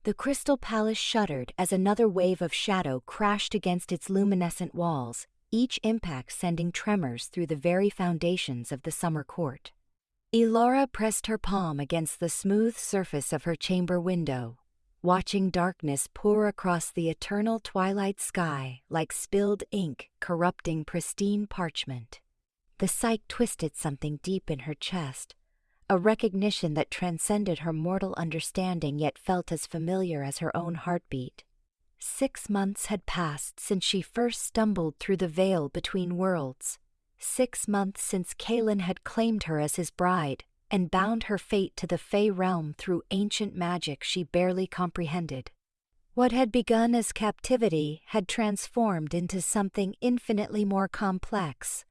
The crystal palace shuddered as another wave of shadow crashed against its luminescent walls, each impact sending tremors through the very foundations of the summer court. Elara pressed her palm against the smooth surface of her chamber window, watching darkness pour across the eternal twilight sky like spilled ink corrupting pristine parchment. The sight twisted something deep in her chest, a recognition that transcended her mortal understanding yet felt as familiar as her own heartbeat. 6 months had passed since she first stumbled through the veil between worlds. 6 months since Kaelin had claimed her as his bride and bound her fate to the Fey realm through ancient magic she barely comprehended. What had begun as captivity had transformed into something infinitely more complex,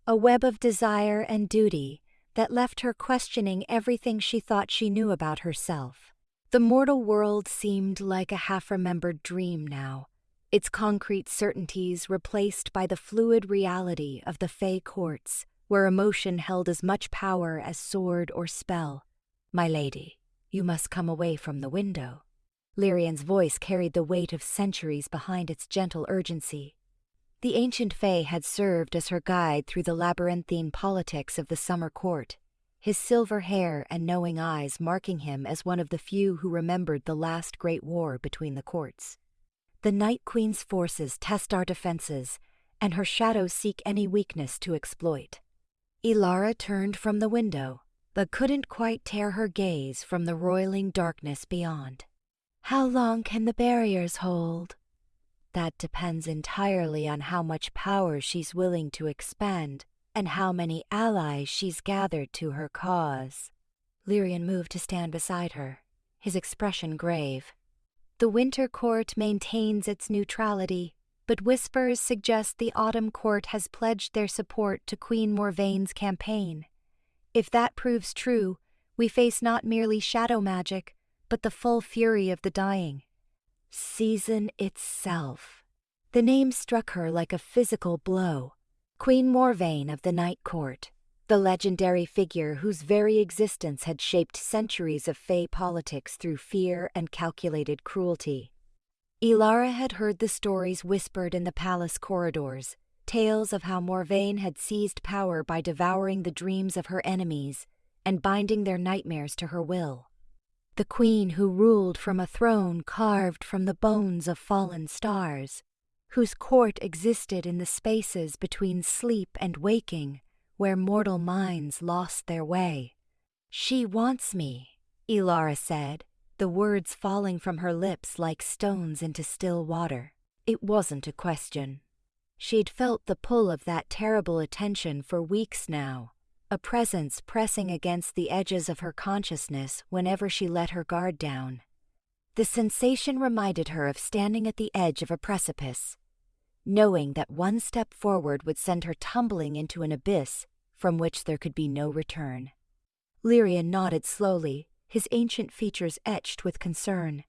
a web of desire and duty that left her questioning everything she thought she knew about herself. The mortal world seemed like a half-remembered dream now, its concrete certainties replaced by the fluid reality of the Fey courts, where emotion held as much power as sword or spell. "My lady, you must come away from the window." Lyrian's voice carried the weight of centuries behind its gentle urgency. The ancient Fey had served as her guide through the labyrinthine politics of the summer court, his silver hair and knowing eyes marking him as one of the few who remembered the last great war between the courts. The Night Queen's forces test our defenses, and her shadows seek any weakness to exploit. Elara turned from the window, but couldn't quite tear her gaze from the roiling darkness beyond. "How long can the barriers hold?" "That depends entirely on how much power she's willing to expend and how many allies she's gathered to her cause." Lyrian moved to stand beside her, his expression grave. "The Winter Court maintains its neutrality, but whispers suggest the Autumn Court has pledged their support to Queen Morvaine's campaign. If that proves true, we face not merely shadow magic, but the full fury of the dying. Season itself." The name struck her like a physical blow. Queen Morvaine of the Night Court, the legendary figure whose very existence had shaped centuries of Fey politics through fear and calculated cruelty. Elara had heard the stories whispered in the palace corridors, tales of how Morvaine had seized power by devouring the dreams of her enemies and binding their nightmares to her will. The queen who ruled from a throne carved from the bones of fallen stars, whose court existed in the spaces between sleep and waking, where mortal minds lost their way. "She wants me," Elara said, the words falling from her lips like stones into still water. It wasn't a question. She'd felt the pull of that terrible attention for weeks now, a presence pressing against the edges of her consciousness whenever she let her guard down. The sensation reminded her of standing at the edge of a precipice, knowing that one step forward would send her tumbling into an abyss from which there could be no return. Lyrian nodded slowly, his ancient features etched with concern.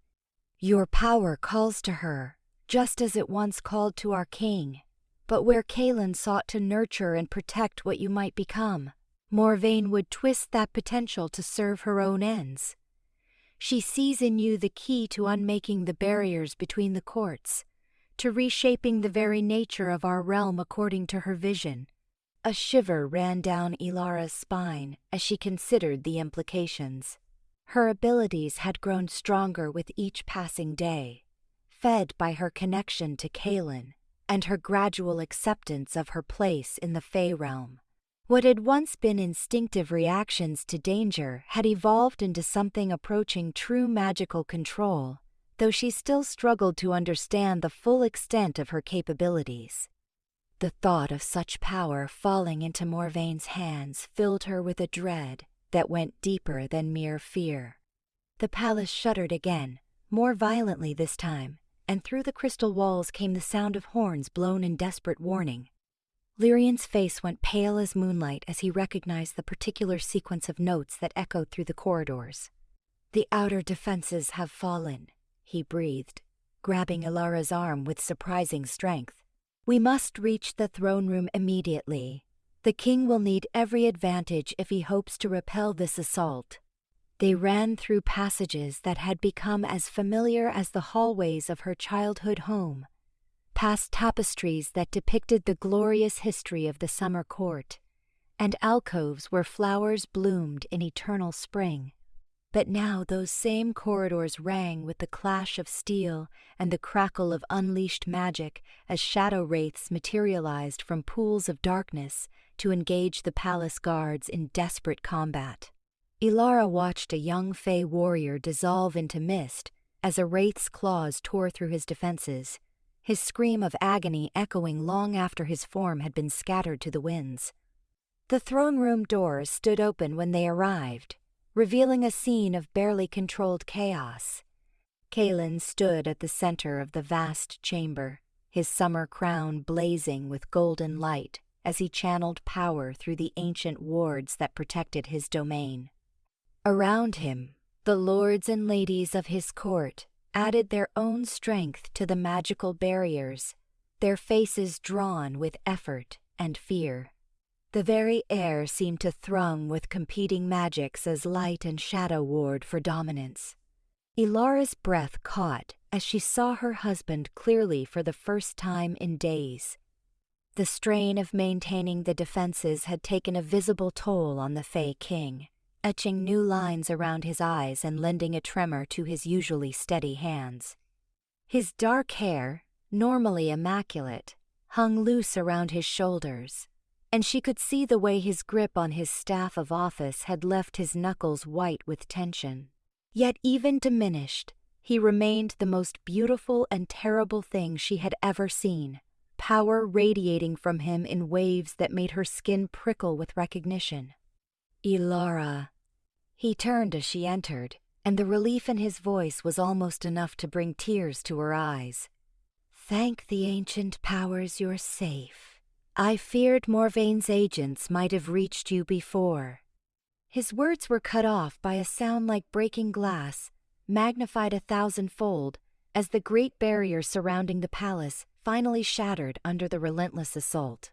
"Your power calls to her, just as it once called to our king, but where Kaelin sought to nurture and protect what you might become, Morvaine would twist that potential to serve her own ends. She sees in you the key to unmaking the barriers between the courts, to reshaping the very nature of our realm according to her vision." A shiver ran down Elara's spine as she considered the implications. Her abilities had grown stronger with each passing day, fed by her connection to Kaelin and her gradual acceptance of her place in the Fey realm. What had once been instinctive reactions to danger had evolved into something approaching true magical control, though she still struggled to understand the full extent of her capabilities. The thought of such power falling into Morvaine's hands filled her with a dread that went deeper than mere fear. The palace shuddered again, more violently this time, and through the crystal walls came the sound of horns blown in desperate warning. Lyrian's face went pale as moonlight as he recognized the particular sequence of notes that echoed through the corridors. "The outer defenses have fallen," he breathed, grabbing Elara's arm with surprising strength. "We must reach the throne room immediately. The king will need every advantage if he hopes to repel this assault." They ran through passages that had become as familiar as the hallways of her childhood home, past tapestries that depicted the glorious history of the summer court, and alcoves where flowers bloomed in eternal spring. But now those same corridors rang with the clash of steel and the crackle of unleashed magic as shadow wraiths materialized from pools of darkness to engage the palace guards in desperate combat. Elara watched a young fey warrior dissolve into mist as a wraith's claws tore through his defenses, his scream of agony echoing long after his form had been scattered to the winds. The throne room doors stood open when they arrived, revealing a scene of barely controlled chaos. Kaelin stood at the center of the vast chamber, his summer crown blazing with golden light as he channeled power through the ancient wards that protected his domain. Around him, the lords and ladies of his court added their own strength to the magical barriers, their faces drawn with effort and fear. The very air seemed to thrum with competing magics as light and shadow warred for dominance. Elara's breath caught as she saw her husband clearly for the first time in days. The strain of maintaining the defenses had taken a visible toll on the Fey King, etching new lines around his eyes and lending a tremor to his usually steady hands. His dark hair, normally immaculate, hung loose around his shoulders, and she could see the way his grip on his staff of office had left his knuckles white with tension. Yet even diminished, he remained the most beautiful and terrible thing she had ever seen, power radiating from him in waves that made her skin prickle with recognition. Elara. He turned as she entered, and the relief in his voice was almost enough to bring tears to her eyes. Thank the ancient powers you're safe. I feared Morvaine's agents might have reached you before. His words were cut off by a sound like breaking glass, magnified 1,000-fold, as the great barrier surrounding the palace finally shattered under the relentless assault.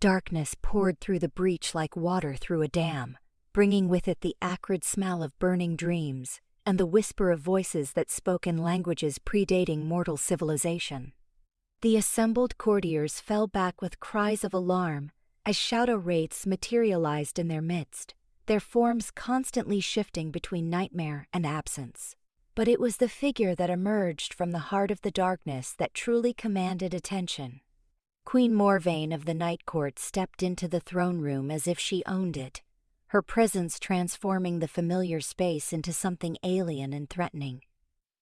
Darkness poured through the breach like water through a dam, bringing with it the acrid smell of burning dreams and the whisper of voices that spoke in languages predating mortal civilization. The assembled courtiers fell back with cries of alarm as shadow wraiths materialized in their midst, their forms constantly shifting between nightmare and absence. But it was the figure that emerged from the heart of the darkness that truly commanded attention. Queen Morvaine of the Night Court stepped into the throne room as if she owned it, her presence transforming the familiar space into something alien and threatening.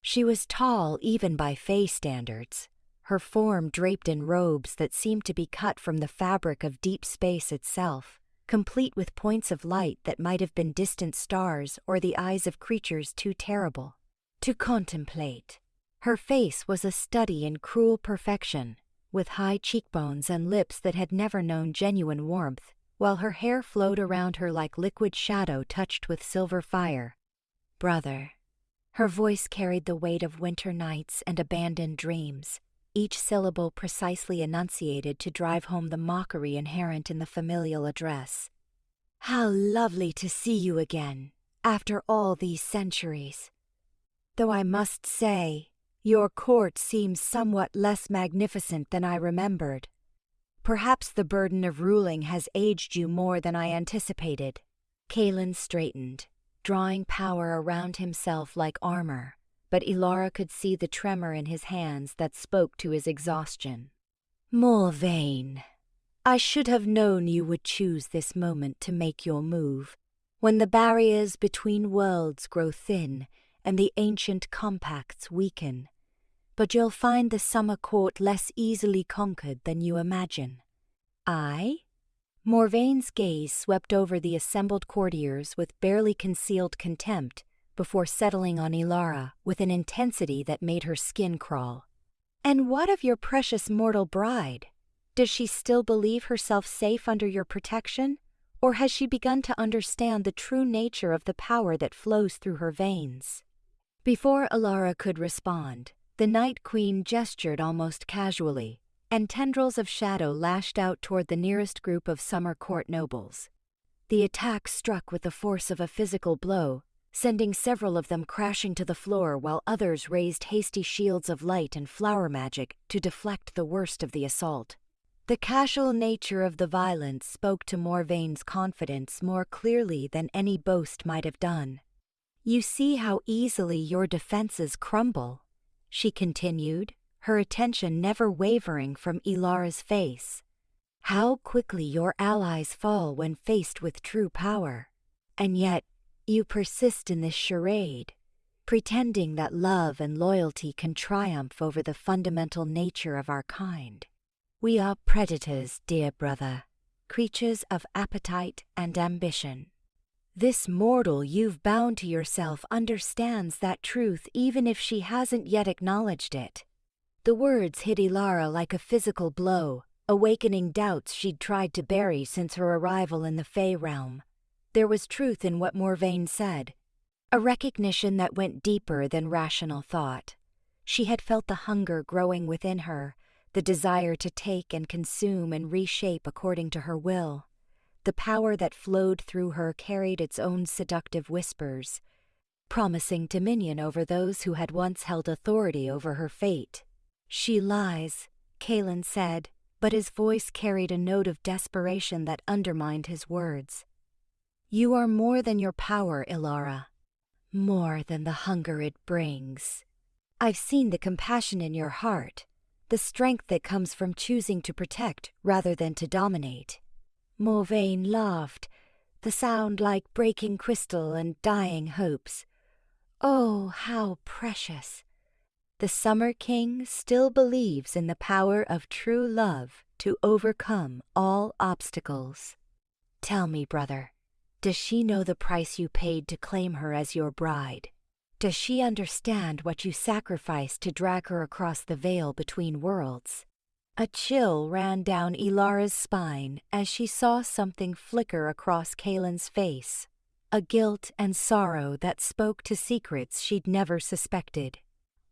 She was tall even by Fey standards, her form draped in robes that seemed to be cut from the fabric of deep space itself, complete with points of light that might have been distant stars or the eyes of creatures too terrible to contemplate. Her face was a study in cruel perfection, with high cheekbones and lips that had never known genuine warmth, while her hair flowed around her like liquid shadow touched with silver fire. Brother. Her voice carried the weight of winter nights and abandoned dreams, each syllable precisely enunciated to drive home the mockery inherent in the familial address. How lovely to see you again, after all these centuries. Though I must say, your court seems somewhat less magnificent than I remembered. Perhaps the burden of ruling has aged you more than I anticipated. Kaelin straightened, drawing power around himself like armor, but Elara could see the tremor in his hands that spoke to his exhaustion. Morvaine, I should have known you would choose this moment to make your move, when the barriers between worlds grow thin and the ancient compacts weaken. But you'll find the summer court less easily conquered than you imagine. I? Morvaine's gaze swept over the assembled courtiers with barely concealed contempt before settling on Elara with an intensity that made her skin crawl. And what of your precious mortal bride? Does she still believe herself safe under your protection, or has she begun to understand the true nature of the power that flows through her veins? Before Elara could respond, the Night Queen gestured almost casually, and tendrils of shadow lashed out toward the nearest group of summer court nobles. The attack struck with the force of a physical blow, sending several of them crashing to the floor while others raised hasty shields of light and flower magic to deflect the worst of the assault. The casual nature of the violence spoke to Morvaine's confidence more clearly than any boast might have done. "You see how easily your defenses crumble," she continued, her attention never wavering from Elara's face. "How quickly your allies fall when faced with true power. And yet, you persist in this charade, pretending that love and loyalty can triumph over the fundamental nature of our kind. We are predators, dear brother, creatures of appetite and ambition. This mortal you've bound to yourself understands that truth even if she hasn't yet acknowledged it." The words hit Elara like a physical blow, awakening doubts she'd tried to bury since her arrival in the Fey realm. There was truth in what Morvaine said, a recognition that went deeper than rational thought. She had felt the hunger growing within her, the desire to take and consume and reshape according to her will. The power that flowed through her carried its own seductive whispers, promising dominion over those who had once held authority over her fate. "She lies," Kaelin said, but his voice carried a note of desperation that undermined his words. "You are more than your power, Elara. More than the hunger it brings. I've seen the compassion in your heart, the strength that comes from choosing to protect rather than to dominate." Morvaine laughed, the sound like breaking crystal and dying hopes. "Oh, how precious! The Summer King still believes in the power of true love to overcome all obstacles. Tell me, brother, does she know the price you paid to claim her as your bride? Does she understand what you sacrificed to drag her across the veil between worlds?" A chill ran down Elara's spine as she saw something flicker across Kaelin's face, a guilt and sorrow that spoke to secrets she'd never suspected.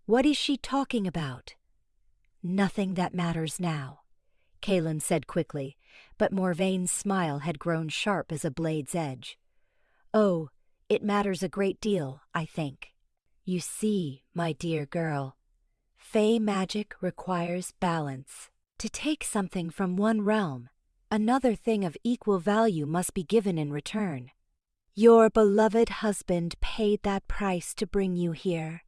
"What is she talking about?" "Nothing that matters now," Kaelin said quickly, but Morvaine's smile had grown sharp as a blade's edge. "Oh, it matters a great deal, I think. You see, my dear girl, Fey magic requires balance. To take something from one realm, another thing of equal value must be given in return. Your beloved husband paid that price to bring you here,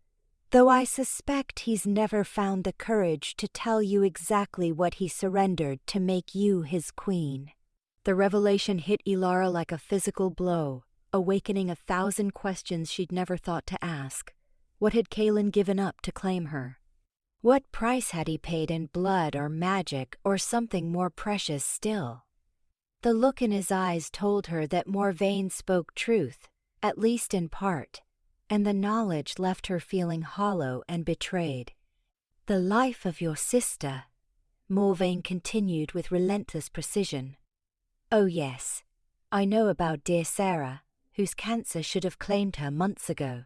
though I suspect he's never found the courage to tell you exactly what he surrendered to make you his queen." The revelation hit Elara like a physical blow, awakening 1,000 questions she'd never thought to ask. What had Kaelin given up to claim her? What price had he paid in blood or magic or something more precious still? The look in his eyes told her that Morvaine spoke truth, at least in part, and the knowledge left her feeling hollow and betrayed. "The life of your sister," Morvaine continued with relentless precision. "Oh yes, I know about dear Sarah, whose cancer should have claimed her months ago.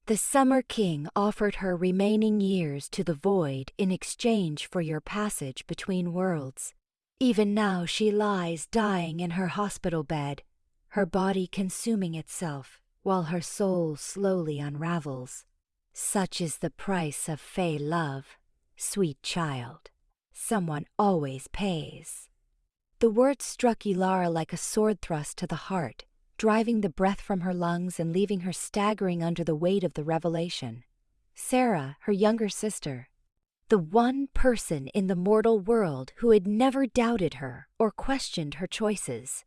The Summer King offered her remaining years to the void in exchange for your passage between worlds. Even now she lies dying in her hospital bed, her body consuming itself while her soul slowly unravels. Such is the price of Fey love, sweet child. Someone always pays." The words struck Elara like a sword thrust to the heart, driving the breath from her lungs and leaving her staggering under the weight of the revelation. Sarah, her younger sister, the one person in the mortal world who had never doubted her or questioned her choices.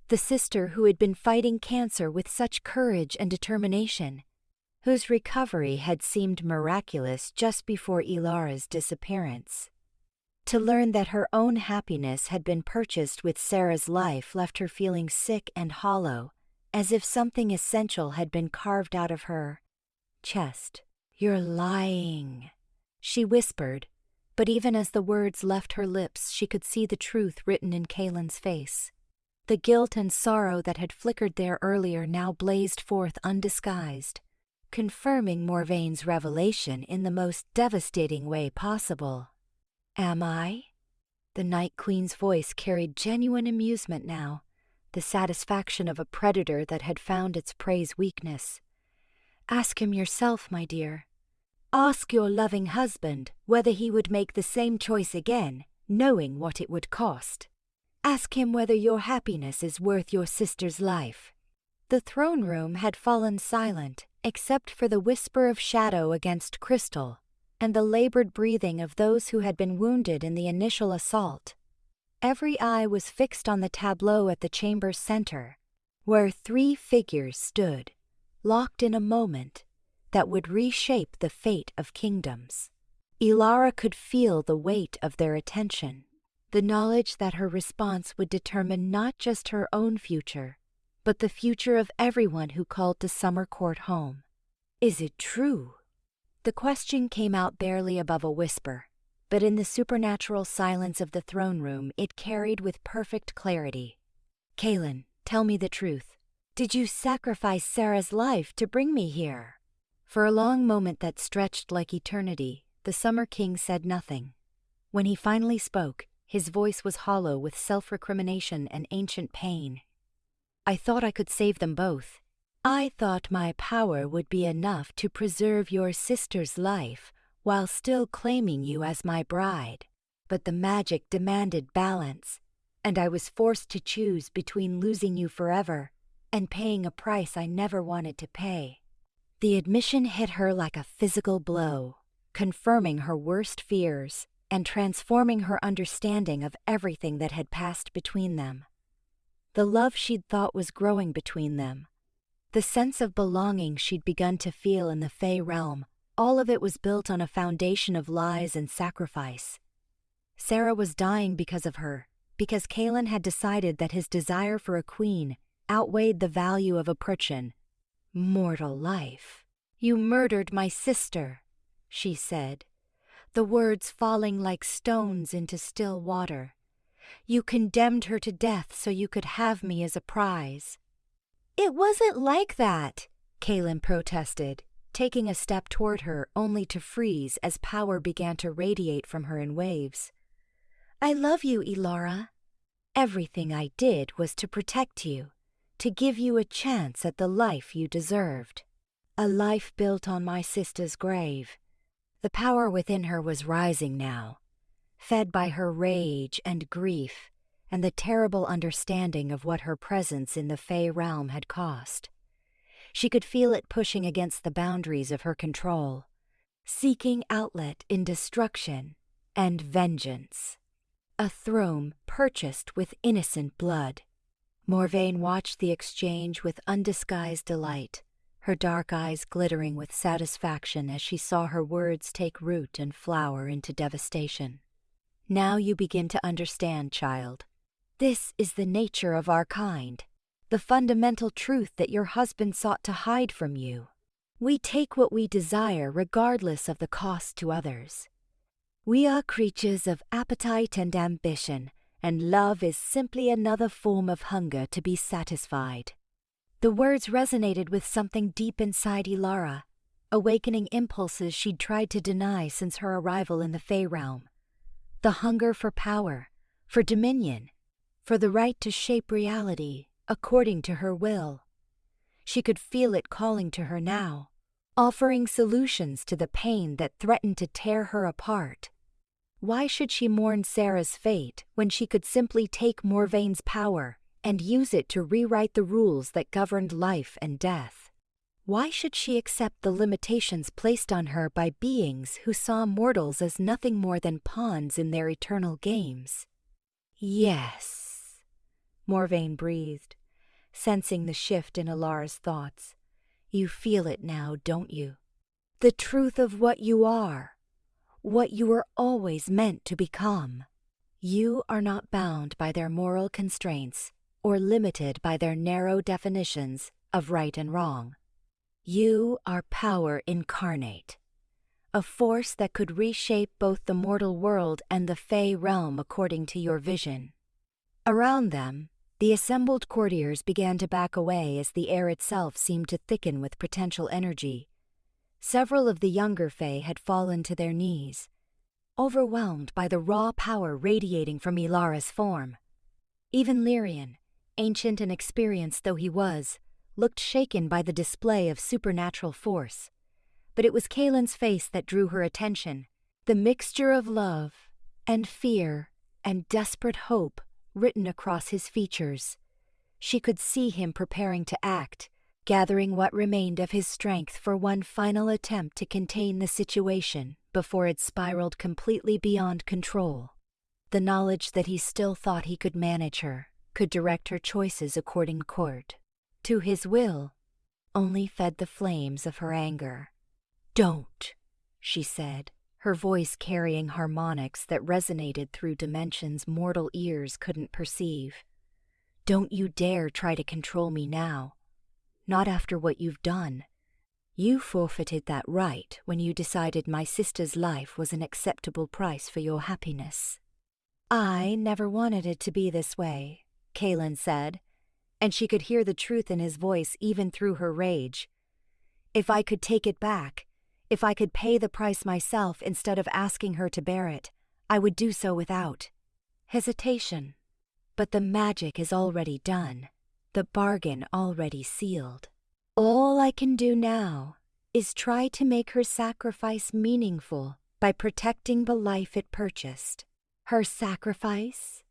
The sister who had been fighting cancer with such courage and determination, whose recovery had seemed miraculous just before Elara's disappearance. To learn that her own happiness had been purchased with Sarah's life left her feeling sick and hollow, as if something essential had been carved out of her chest. "You're lying," she whispered, but even as the words left her lips she could see the truth written in Kaelin's face. The guilt and sorrow that had flickered there earlier now blazed forth undisguised, confirming Morvaine's revelation in the most devastating way possible. "Am I?" The Night Queen's voice carried genuine amusement now, the satisfaction of a predator that had found its prey's weakness. Ask him yourself, my dear. Ask your loving husband whether he would make the same choice again, knowing what it would cost. Ask him whether your happiness is worth your sister's life." The throne room had fallen silent, except for the whisper of shadow against crystal, and the labored breathing of those who had been wounded in the initial assault. Every eye was fixed on the tableau at the chamber's center, where 3 figures stood, locked in a moment that would reshape the fate of kingdoms. Elara could feel the weight of their attention, the knowledge that her response would determine not just her own future, but the future of everyone who called the summer court home. "Is it true?" The question came out barely above a whisper, but in the supernatural silence of the throne room it carried with perfect clarity. "Kaelin, tell me the truth. Did you sacrifice Sarah's life to bring me here?" For a long moment that stretched like eternity, the Summer King said nothing. When he finally spoke, his voice was hollow with self-recrimination and ancient pain. "I thought I could save them both. I thought my power would be enough to preserve your sister's life while still claiming you as my bride. But the magic demanded balance, and I was forced to choose between losing you forever and paying a price I never wanted to pay." The admission hit her like a physical blow, confirming her worst fears and transforming her understanding of everything that had passed between them. The love she'd thought was growing between them, the sense of belonging she'd begun to feel in the Fey realm, all of it was built on a foundation of lies and sacrifice. Sarah was dying because of her, because Kaelin had decided that his desire for a queen outweighed the value of a Purchin. "Mortal life. You murdered my sister," she said, the words falling like stones into still water. "You condemned her to death so you could have me as a prize." "It wasn't like that," Kaelin protested, taking a step toward her only to freeze as power began to radiate from her in waves. "I love you, Elara. Everything I did was to protect you, to give you a chance at the life you deserved. A life built on my sister's grave." The power within her was rising now, fed by her rage and grief and the terrible understanding of what her presence in the Fey realm had cost. She could feel it pushing against the boundaries of her control, seeking outlet in destruction and vengeance. A throne purchased with innocent blood. Morvaine watched the exchange with undisguised delight, her dark eyes glittering with satisfaction as she saw her words take root and flower into devastation. "Now you begin to understand, child. This is the nature of our kind, the fundamental truth that your husband sought to hide from you. We take what we desire regardless of the cost to others. We are creatures of appetite and ambition, and love is simply another form of hunger to be satisfied." The words resonated with something deep inside Elara, awakening impulses she'd tried to deny since her arrival in the Fey realm. The hunger for power, for dominion, for the right to shape reality according to her will. She could feel it calling to her now, offering solutions to the pain that threatened to tear her apart. Why should she mourn Sarah's fate when she could simply take Morvaine's power and use it to rewrite the rules that governed life and death? Why should she accept the limitations placed on her by beings who saw mortals as nothing more than pawns in their eternal games? "Yes," Morvaine breathed, sensing the shift in Elara's thoughts. "You feel it now, don't you? The truth of what you are, what you were always meant to become. You are not bound by their moral constraints or limited by their narrow definitions of right and wrong. You are power incarnate, a force that could reshape both the mortal world and the Fey realm according to your vision." Around them, the assembled courtiers began to back away as the air itself seemed to thicken with potential energy. Several of the younger Fey had fallen to their knees, overwhelmed by the raw power radiating from Elara's form. Even Lyrian, ancient and experienced though he was, looked shaken by the display of supernatural force. But it was Kaelin's face that drew her attention, the mixture of love and fear and desperate hope written across his features. She could see him preparing to act, gathering what remained of his strength for one final attempt to contain the situation before it spiraled completely beyond control. The knowledge that he still thought he could manage her, could direct her choices according to his will, only fed the flames of her anger. "Don't," she said, her voice carrying harmonics that resonated through dimensions mortal ears couldn't perceive. "Don't you dare try to control me now. Not after what you've done. You forfeited that right when you decided my sister's life was an acceptable price for your happiness." "I never wanted it to be this way," Kaelin said, and she could hear the truth in his voice even through her rage. "If I could take it back, if I could pay the price myself instead of asking her to bear it, I would do so without hesitation. But the magic is already done, the bargain already sealed. All I can do now is try to make her sacrifice meaningful by protecting the life it purchased." "Her sacrifice?"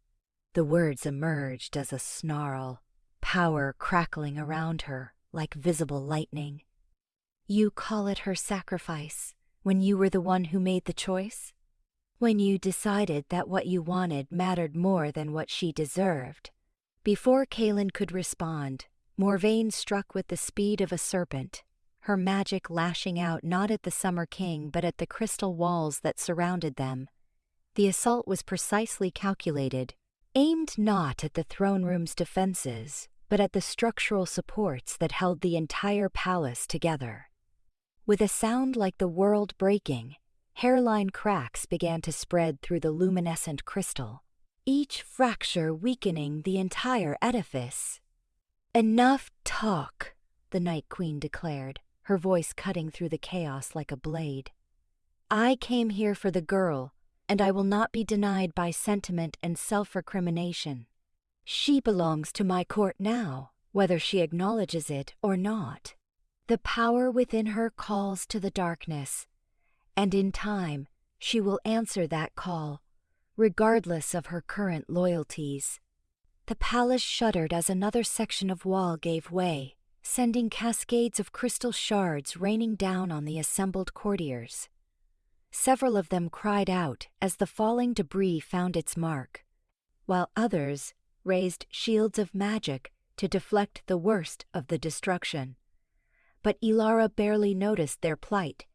The words emerged as a snarl, power crackling around her like visible lightning. "You call it her sacrifice when you were the one who made the choice? When you decided that what you wanted mattered more than what she deserved?" Before Kaelin could respond, Morvaine struck with the speed of a serpent, her magic lashing out not at the Summer King but at the crystal walls that surrounded them. The assault was precisely calculated, aimed not at the throne room's defenses, but at the structural supports that held the entire palace together. With a sound like the world breaking, hairline cracks began to spread through the luminescent crystal, each fracture weakening the entire edifice. "Enough talk," the Night Queen declared, her voice cutting through the chaos like a blade. "I came here for the girl, and I will not be denied by sentiment and self-recrimination. She belongs to my court now, whether she acknowledges it or not. The power within her calls to the darkness, and in time she will answer that call, regardless of her current loyalties." The palace shuddered as another section of wall gave way, sending cascades of crystal shards raining down on the assembled courtiers. Several of them cried out as the falling debris found its mark, while others raised shields of magic to deflect the worst of the destruction. But Elara barely noticed their plight,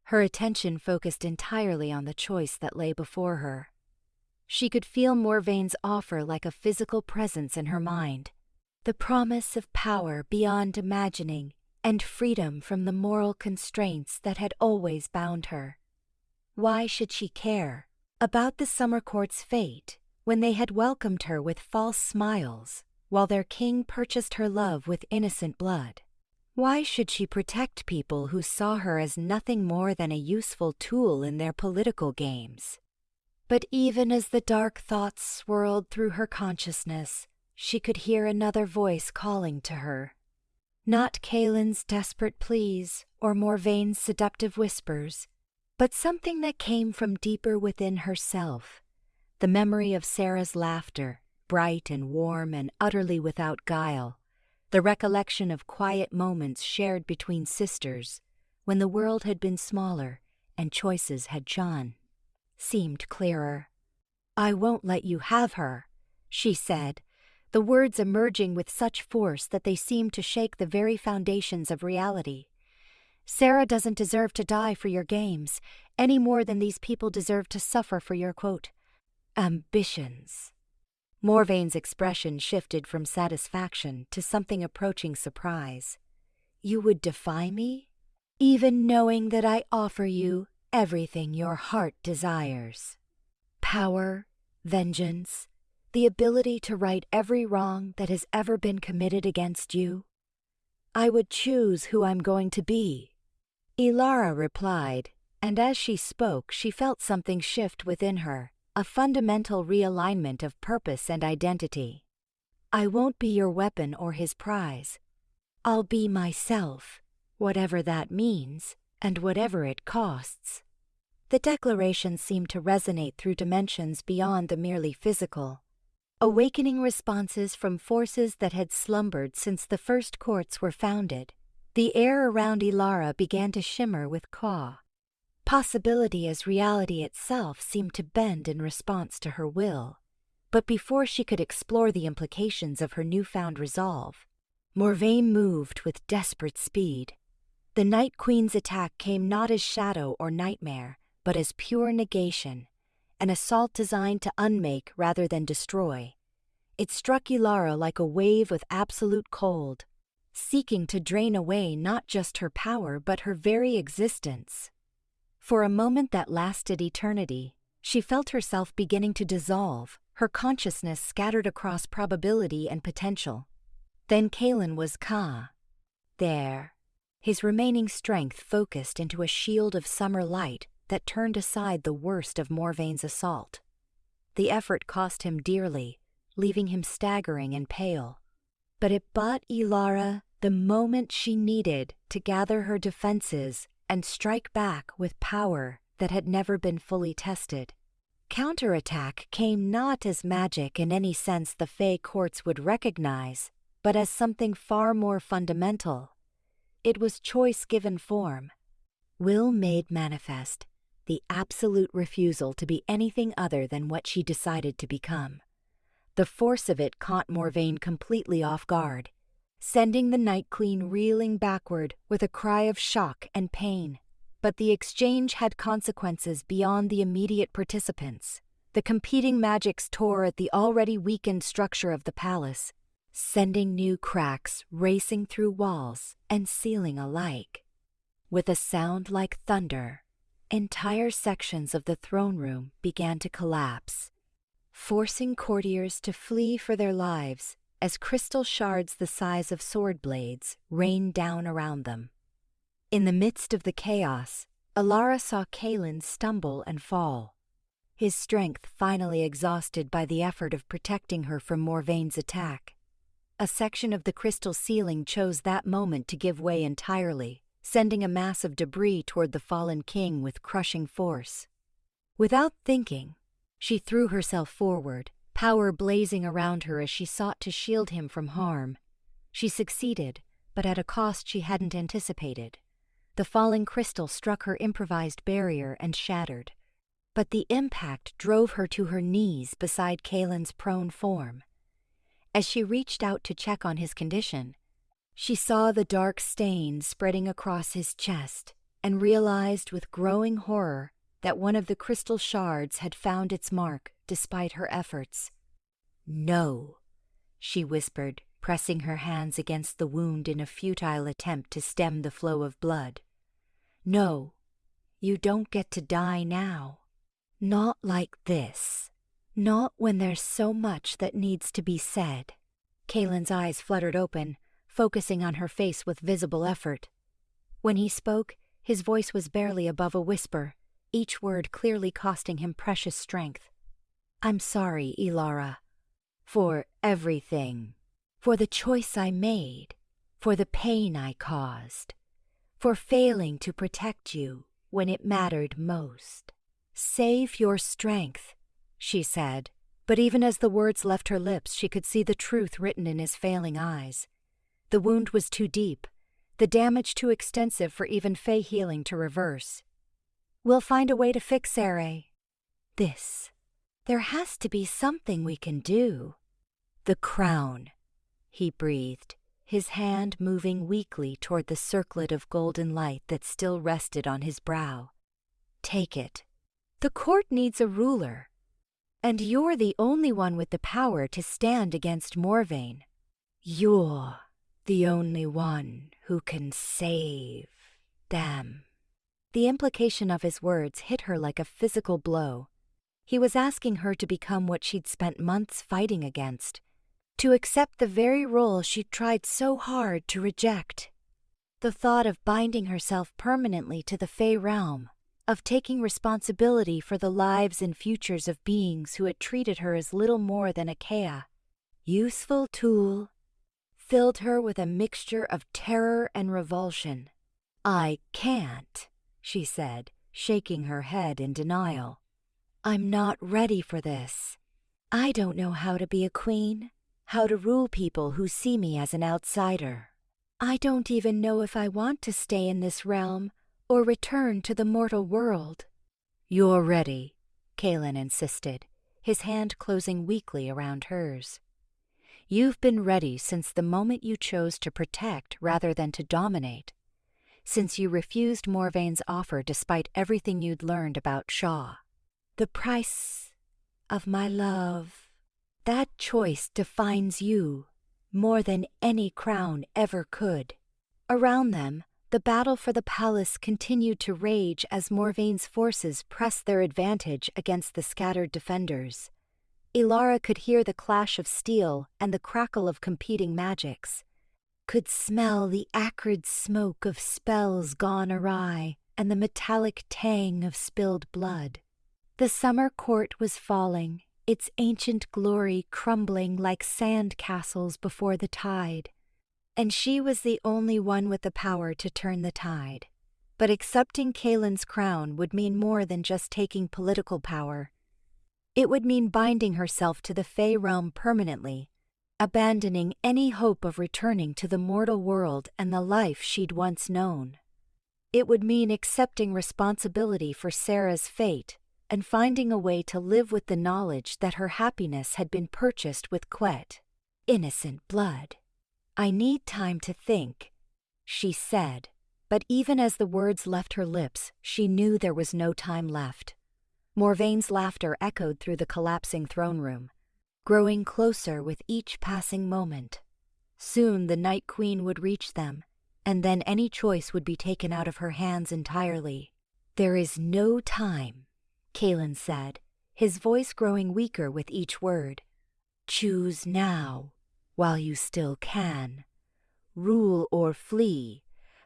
her attention focused entirely on the choice that lay before her. She could feel Morvaine's offer like a physical presence in her mind, the promise of power beyond imagining and freedom from the moral constraints that had always bound her. Why should she care about the Summer Court's fate when they had welcomed her with false smiles while their king purchased her love with innocent blood? Why should she protect people who saw her as nothing more than a useful tool in their political games? But even as the dark thoughts swirled through her consciousness, she could hear another voice calling to her. Not Kaelin's desperate pleas or Morvaine's seductive whispers, but something that came from deeper within herself. The memory of Sarah's laughter, bright and warm and utterly without guile. The recollection of quiet moments shared between sisters when the world had been smaller and choices had shone, seemed clearer. "I won't let you have her," she said, the words emerging with such force that they seemed to shake the very foundations of reality. "Sarah doesn't deserve to die for your games, any more than these people deserve to suffer for your, ambitions." Morvaine's expression shifted from satisfaction to something approaching surprise. "You would defy me? Even knowing that I offer you everything your heart desires? Power, vengeance, the ability to right every wrong that has ever been committed against you? I would choose who I'm going to be." Elara replied, and as she spoke she felt something shift within her, a fundamental realignment of purpose and identity. "I won't be your weapon or his prize. I'll be myself, whatever that means, and whatever it costs. The declaration seemed to resonate through dimensions beyond the merely physical, awakening responses from forces that had slumbered since the first courts were founded. The air around Elara began to shimmer with awe. Possibility as reality itself seemed to bend in response to her will. But before she could explore the implications of her newfound resolve, Morvaine moved with desperate speed. The Night Queen's attack came not as shadow or nightmare, but as pure negation, an assault designed to unmake rather than destroy. It struck Elara like a wave with absolute cold, seeking to drain away not just her power but her very existence. For a moment that lasted eternity, she felt herself beginning to dissolve, her consciousness scattered across probability and potential. Then Kalen was there, his remaining strength focused into a shield of summer light that turned aside the worst of Morvaine's assault. The effort cost him dearly, leaving him staggering and pale. But it bought Elara the moment she needed to gather her defenses and strike back with power that had never been fully tested. Counterattack came not as magic in any sense the Fae courts would recognize, but as something far more fundamental. It was choice given form, will made manifest, the absolute refusal to be anything other than what she decided to become. The force of it caught Morvaine completely off guard, sending the Night Queen reeling backward with a cry of shock and pain. But the exchange had consequences beyond the immediate participants. The competing magics tore at the already weakened structure of the palace, sending new cracks racing through walls and ceiling alike. With a sound like thunder, entire sections of the throne room began to collapse, forcing courtiers to flee for their lives as crystal shards the size of sword blades rained down around them. In the midst of the chaos, Elara saw Kalen stumble and fall, his strength finally exhausted by the effort of protecting her from Morvaine's attack. A section of the crystal ceiling chose that moment to give way entirely, sending a mass of debris toward the fallen king with crushing force. Without thinking, she threw herself forward, power blazing around her as she sought to shield him from harm. She succeeded, but at a cost she hadn't anticipated. The falling crystal struck her improvised barrier and shattered, but the impact drove her to her knees beside Kalen's prone form. As she reached out to check on his condition, she saw the dark stain spreading across his chest and realized with growing horror that one of the crystal shards had found its mark despite her efforts. "No," she whispered, pressing her hands against the wound in a futile attempt to stem the flow of blood. "No, you don't get to die now. Not like this. Not when there's so much that needs to be said." Kalen's eyes fluttered open, focusing on her face with visible effort. When he spoke, his voice was barely above a whisper, each word clearly costing him precious strength. "I'm sorry, Elara. For everything. For the choice I made. For the pain I caused. For failing to protect you when it mattered most. Save your strength," she said, but even as the words left her lips, she could see the truth written in his failing eyes. The wound was too deep, the damage too extensive for even Fae healing to reverse. "We'll find a way to fix Sere. There has to be something we can do." "The crown," he breathed, his hand moving weakly toward the circlet of golden light that still rested on his brow. "Take it. The court needs a ruler, and you're the only one with the power to stand against Morvaine. You're the only one who can save them." The implication of his words hit her like a physical blow. He was asking her to become what she'd spent months fighting against, to accept the very role she'd tried so hard to reject. The thought of binding herself permanently to the Fae realm, of taking responsibility for the lives and futures of beings who had treated her as little more than a Kea, useful tool, filled her with a mixture of terror and revulsion. "I can't," she said, shaking her head in denial. "I'm not ready for this. I don't know how to be a queen, how to rule people who see me as an outsider. I don't even know if I want to stay in this realm or return to the mortal world." "You're ready," Kalen insisted, his hand closing weakly around hers. "You've been ready since the moment you chose to protect rather than to dominate, since you refused Morvaine's offer despite everything you'd learned about Shaw. The price of my love. That choice defines you more than any crown ever could." Around them, the battle for the palace continued to rage as Morvaine's forces pressed their advantage against the scattered defenders. Elara could hear the clash of steel and the crackle of competing magics, could smell the acrid smoke of spells gone awry and the metallic tang of spilled blood. The summer court was falling, its ancient glory crumbling like sand castles before the tide. And she was the only one with the power to turn the tide. But accepting Kalen's crown would mean more than just taking political power. It would mean binding herself to the Fae realm permanently, abandoning any hope of returning to the mortal world and the life she'd once known. It would mean accepting responsibility for Sarah's fate and finding a way to live with the knowledge that her happiness had been purchased with innocent blood. "I need time to think," she said, but even as the words left her lips, she knew there was no time left. Morvaine's laughter echoed through the collapsing throne room, growing closer with each passing moment. Soon the Night Queen would reach them, and then any choice would be taken out of her hands entirely. "There is no time," Kalen said, his voice growing weaker with each word. "Choose now, while you still can. Rule or flee,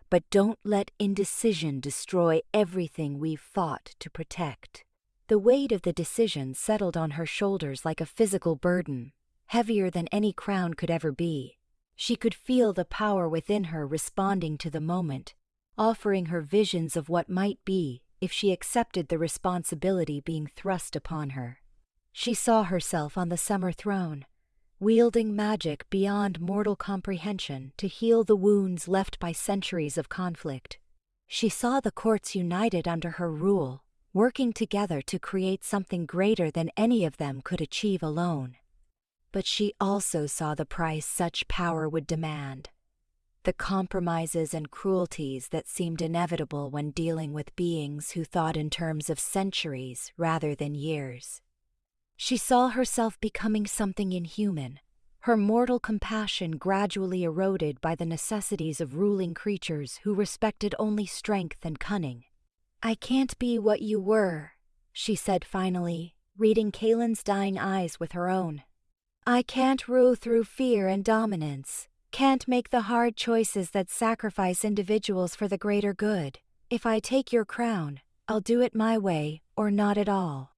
but don't let indecision destroy everything we've fought to protect." The weight of the decision settled on her shoulders like a physical burden, heavier than any crown could ever be. She could feel the power within her responding to the moment, offering her visions of what might be if she accepted the responsibility being thrust upon her. She saw herself on the summer throne, wielding magic beyond mortal comprehension to heal the wounds left by centuries of conflict. She saw the courts united under her rule, working together to create something greater than any of them could achieve alone. But she also saw the price such power would demand, the compromises and cruelties that seemed inevitable when dealing with beings who thought in terms of centuries rather than years. She saw herself becoming something inhuman, her mortal compassion gradually eroded by the necessities of ruling creatures who respected only strength and cunning. "I can't be what you were," she said finally, reading Kalen's dying eyes with her own. "I can't rule through fear and dominance, can't make the hard choices that sacrifice individuals for the greater good. If I take your crown, I'll do it my way or not at all."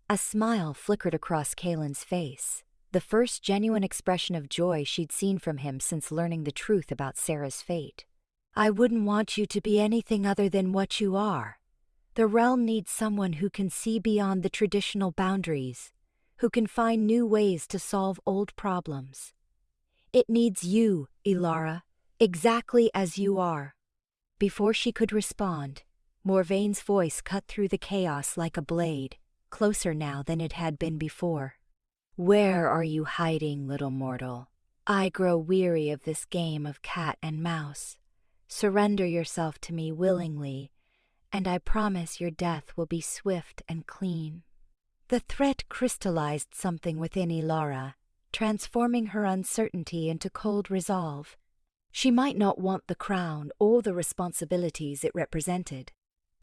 A smile flickered across Kalen's face, the first genuine expression of joy she'd seen from him since learning the truth about Sarah's fate. "I wouldn't want you to be anything other than what you are. The realm needs someone who can see beyond the traditional boundaries, who can find new ways to solve old problems. It needs you, Elara, exactly as you are." Before she could respond, Morvaine's voice cut through the chaos like a blade, closer now than it had been before. "Where are you hiding, little mortal? I grow weary of this game of cat and mouse. Surrender yourself to me willingly, and I promise your death will be swift and clean." The threat crystallized something within Elara, transforming her uncertainty into cold resolve. She might not want the crown or the responsibilities it represented,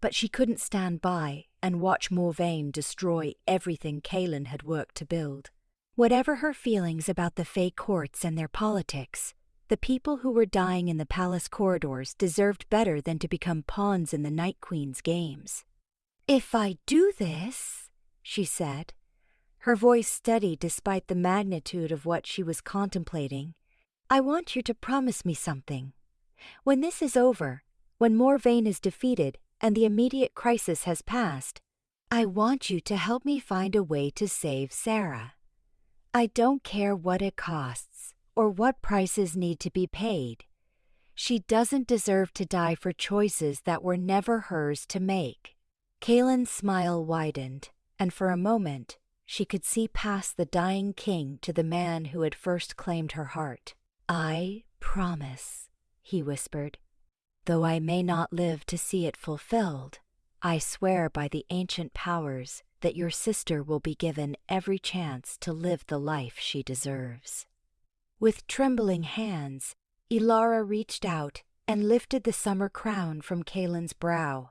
but she couldn't stand by and watch Morvaine destroy everything Kalen had worked to build. Whatever her feelings about the Fae courts and their politics, the people who were dying in the palace corridors deserved better than to become pawns in the Night Queen's games. "If I do this," she said, her voice steady despite the magnitude of what she was contemplating, I want you to promise me something. When this is over, when Morvaine is defeated and the immediate crisis has passed, I want you to help me find a way to save Sarah. I don't care what it costs or what prices need to be paid. She doesn't deserve to die for choices that were never hers to make." Kaelin's smile widened, and for a moment, she could see past the dying king to the man who had first claimed her heart. "I promise," he whispered. "Though I may not live to see it fulfilled, I swear by the ancient powers that your sister will be given every chance to live the life she deserves." With trembling hands, Elara reached out and lifted the summer crown from Kaelin's brow.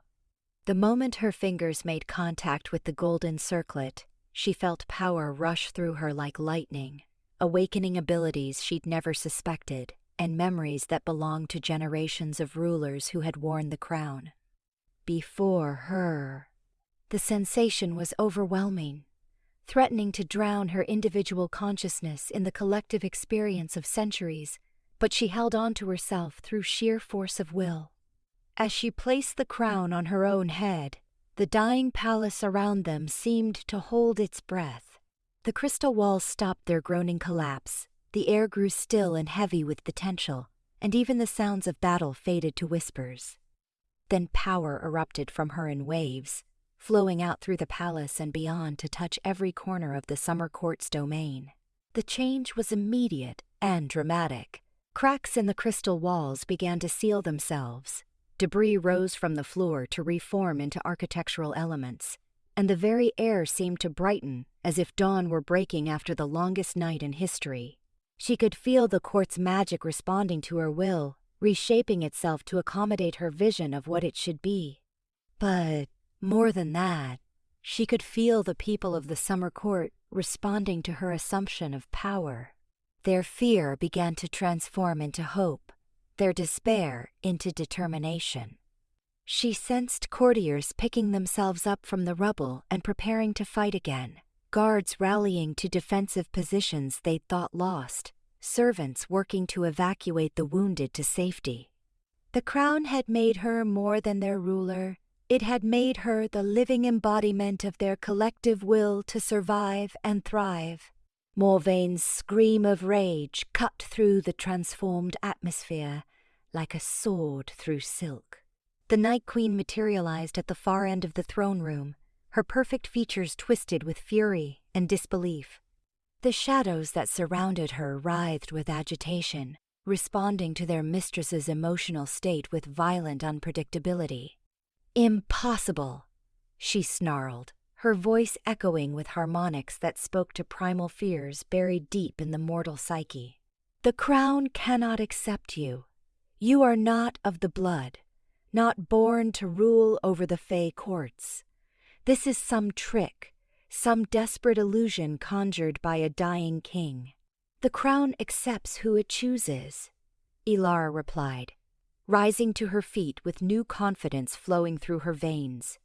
The moment her fingers made contact with the golden circlet, she felt power rush through her like lightning, awakening abilities she'd never suspected and memories that belonged to generations of rulers who had worn the crown. Before her, the sensation was overwhelming, threatening to drown her individual consciousness in the collective experience of centuries, but she held on to herself through sheer force of will. As she placed the crown on her own head, the dying palace around them seemed to hold its breath. The crystal walls stopped their groaning collapse, the air grew still and heavy with potential, and even the sounds of battle faded to whispers. Then power erupted from her in waves, flowing out through the palace and beyond to touch every corner of the summer court's domain. The change was immediate and dramatic. Cracks in the crystal walls began to seal themselves. Debris rose from the floor to reform into architectural elements, and the very air seemed to brighten as if dawn were breaking after the longest night in history. She could feel the court's magic responding to her will, reshaping itself to accommodate her vision of what it should be. But more than that, she could feel the people of the summer court responding to her assumption of power. Their fear began to transform into hope, their despair into determination. She sensed courtiers picking themselves up from the rubble and preparing to fight again, guards rallying to defensive positions they'd thought lost, servants working to evacuate the wounded to safety. The crown had made her more than their ruler. It had made her the living embodiment of their collective will to survive and thrive. Morvaine's scream of rage cut through the transformed atmosphere like a sword through silk. The Night Queen materialized at the far end of the throne room, her perfect features twisted with fury and disbelief. The shadows that surrounded her writhed with agitation, responding to their mistress's emotional state with violent unpredictability. "Impossible!" she snarled, her voice echoing with harmonics that spoke to primal fears buried deep in the mortal psyche. "The crown cannot accept you. You are not of the blood, not born to rule over the Fae courts. This is some trick, some desperate illusion conjured by a dying king. The crown accepts who it chooses," Elara replied, rising to her feet with new confidence flowing through her veins.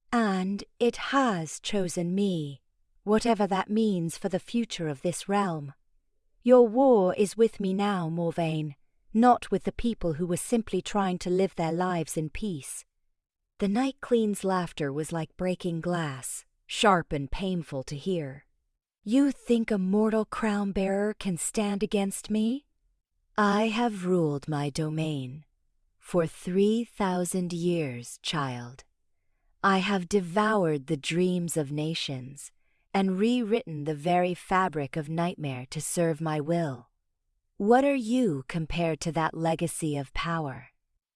"And it has chosen me, whatever that means for the future of this realm. Your war is with me now, Morvaine, not with the people who were simply trying to live their lives in peace." The Night Queen's laughter was like breaking glass, sharp and painful to hear. "You think a mortal crown-bearer can stand against me? I have ruled my domain for 3,000 years, child. I have devoured the dreams of nations and rewritten the very fabric of nightmare to serve my will. What are you compared to that legacy of power?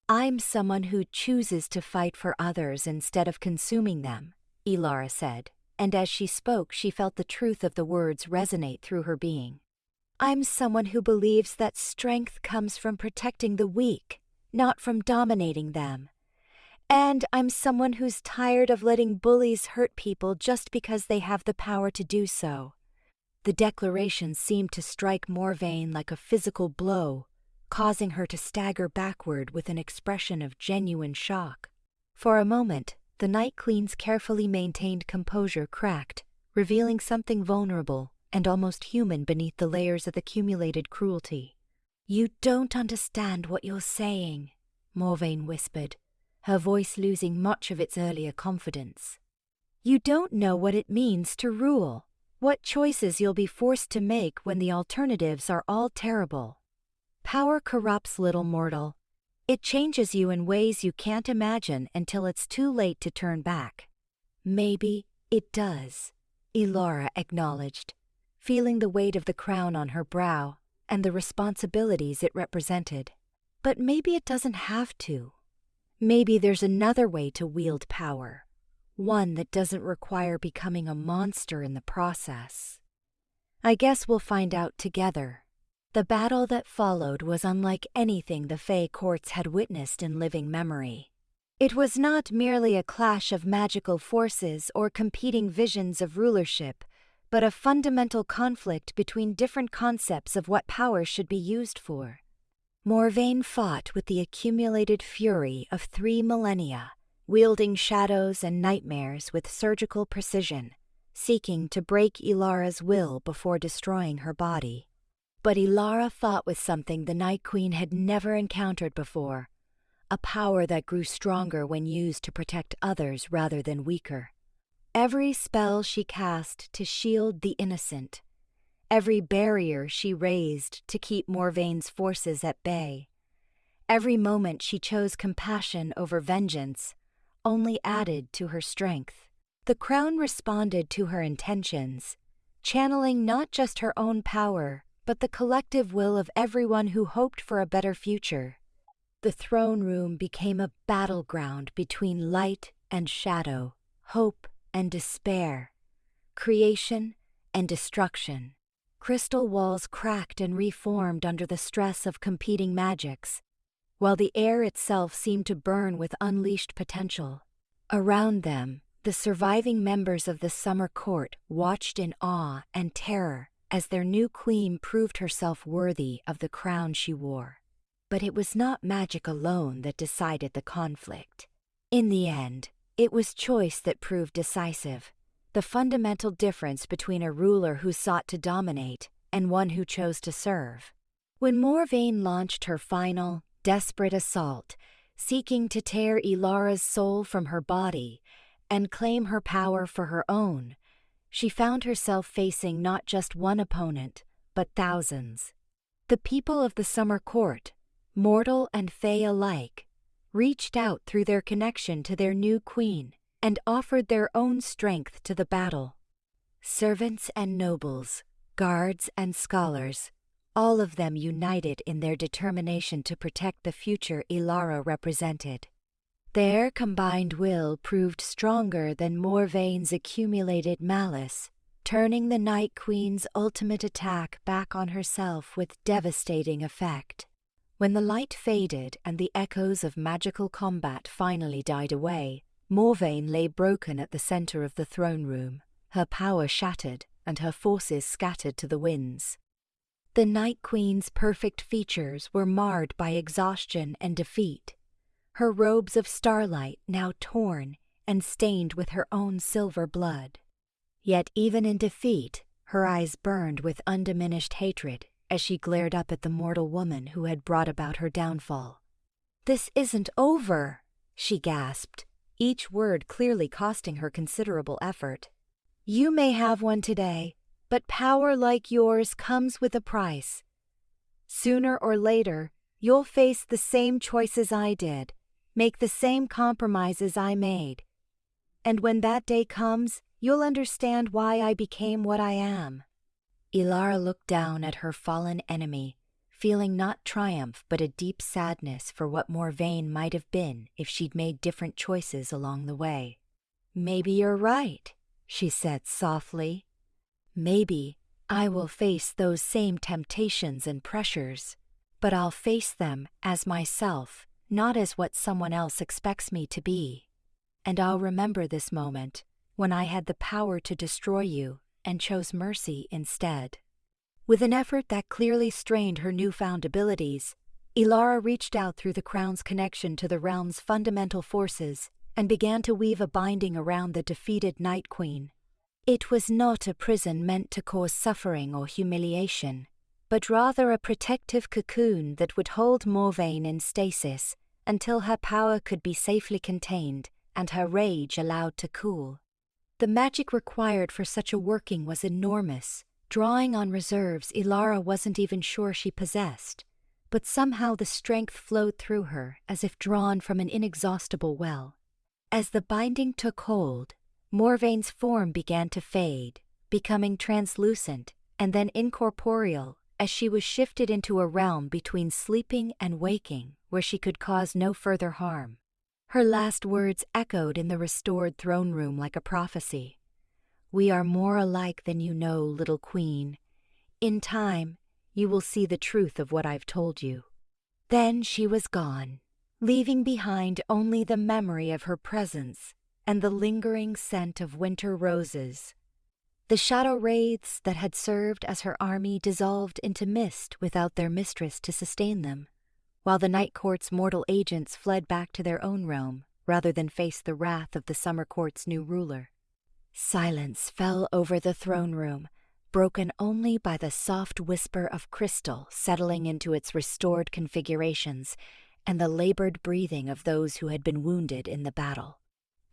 I'm someone who chooses to fight for others instead of consuming them," Elara said, and as she spoke she felt the truth of the words resonate through her being. "I'm someone who believes that strength comes from protecting the weak, not from dominating them. And I'm someone who's tired of letting bullies hurt people just because they have the power to do so." The declaration seemed to strike Morvaine like a physical blow, causing her to stagger backward with an expression of genuine shock. For a moment, the Night Queen's carefully maintained composure cracked, revealing something vulnerable and almost human beneath the layers of accumulated cruelty. "You don't understand what you're saying," Morvaine whispered, her voice losing much of its earlier confidence. "You don't know what it means to rule, what choices you'll be forced to make when the alternatives are all terrible. Power corrupts, little mortal. It changes you in ways you can't imagine until it's too late to turn back." "Maybe it does," Elara acknowledged, feeling the weight of the crown on her brow and the responsibilities it represented. "But maybe it doesn't have to. Maybe there's another way to wield power, one that doesn't require becoming a monster in the process." "I guess we'll find out together." The battle that followed was unlike anything the Fae courts had witnessed in living memory. It was not merely a clash of magical forces or competing visions of rulership, but a fundamental conflict between different concepts of what power should be used for. Morvaine fought with the accumulated fury of 3 millennia, wielding shadows and nightmares with surgical precision, seeking to break Elara's will before destroying her body. But Elara fought with something the Night Queen had never encountered before, a power that grew stronger when used to protect others rather than weaker. Every spell she cast to shield the innocent, every barrier she raised to keep Morvaine's forces at bay, every moment she chose compassion over vengeance, only added to her strength. The crown responded to her intentions, channeling not just her own power, but the collective will of everyone who hoped for a better future. The throne room became a battleground between light and shadow, hope and despair, creation and destruction. Crystal walls cracked and reformed under the stress of competing magics, while the air itself seemed to burn with unleashed potential. Around them, the surviving members of the summer court watched in awe and terror as their new queen proved herself worthy of the crown she wore. But it was not magic alone that decided the conflict. In the end, it was choice that proved decisive, the fundamental difference between a ruler who sought to dominate and one who chose to serve. When Morvaine launched her final, desperate assault, seeking to tear Elara's soul from her body and claim her power for her own, she found herself facing not just one opponent, but thousands. The people of the summer court, mortal and fae alike, reached out through their connection to their new queen and offered their own strength to the battle. Servants and nobles, guards and scholars, all of them united in their determination to protect the future Elara represented. Their combined will proved stronger than Morvaine's accumulated malice, turning the Night Queen's ultimate attack back on herself with devastating effect. When the light faded and the echoes of magical combat finally died away, Morvaine lay broken at the center of the throne room, her power shattered and her forces scattered to the winds. The Night Queen's perfect features were marred by exhaustion and defeat, her robes of starlight now torn and stained with her own silver blood. Yet even in defeat, her eyes burned with undiminished hatred as she glared up at the mortal woman who had brought about her downfall. "This isn't over," she gasped, each word clearly costing her considerable effort. "You may have one today, but power like yours comes with a price. Sooner or later, you'll face the same choices I did, make the same compromises I made. And when that day comes, you'll understand why I became what I am." Elara looked down at her fallen enemy, feeling not triumph but a deep sadness for what Morvaine might have been if she'd made different choices along the way. "Maybe you're right," she said softly. "Maybe I will face those same temptations and pressures, but I'll face them as myself, not as what someone else expects me to be. And I'll remember this moment, when I had the power to destroy you and chose mercy instead." With an effort that clearly strained her newfound abilities, Elara reached out through the crown's connection to the realm's fundamental forces and began to weave a binding around the defeated Night Queen. It was not a prison meant to cause suffering or humiliation. but rather a protective cocoon that would hold Morvaine in stasis until her power could be safely contained and her rage allowed to cool. The magic required for such a working was enormous, drawing on reserves Elara wasn't even sure she possessed, but somehow the strength flowed through her as if drawn from an inexhaustible well. As the binding took hold, Morvaine's form began to fade, becoming translucent and then incorporeal as she was shifted into a realm between sleeping and waking where she could cause no further harm. Her last words echoed in the restored throne room like a prophecy. "We are more alike than you know, little queen. In time, you will see the truth of what I've told you." Then she was gone, leaving behind only the memory of her presence and the lingering scent of winter roses. The shadow wraiths that had served as her army dissolved into mist without their mistress to sustain them, while the Night Court's mortal agents fled back to their own realm rather than face the wrath of the Summer Court's new ruler. Silence fell over the throne room, broken only by the soft whisper of crystal settling into its restored configurations and the labored breathing of those who had been wounded in the battle.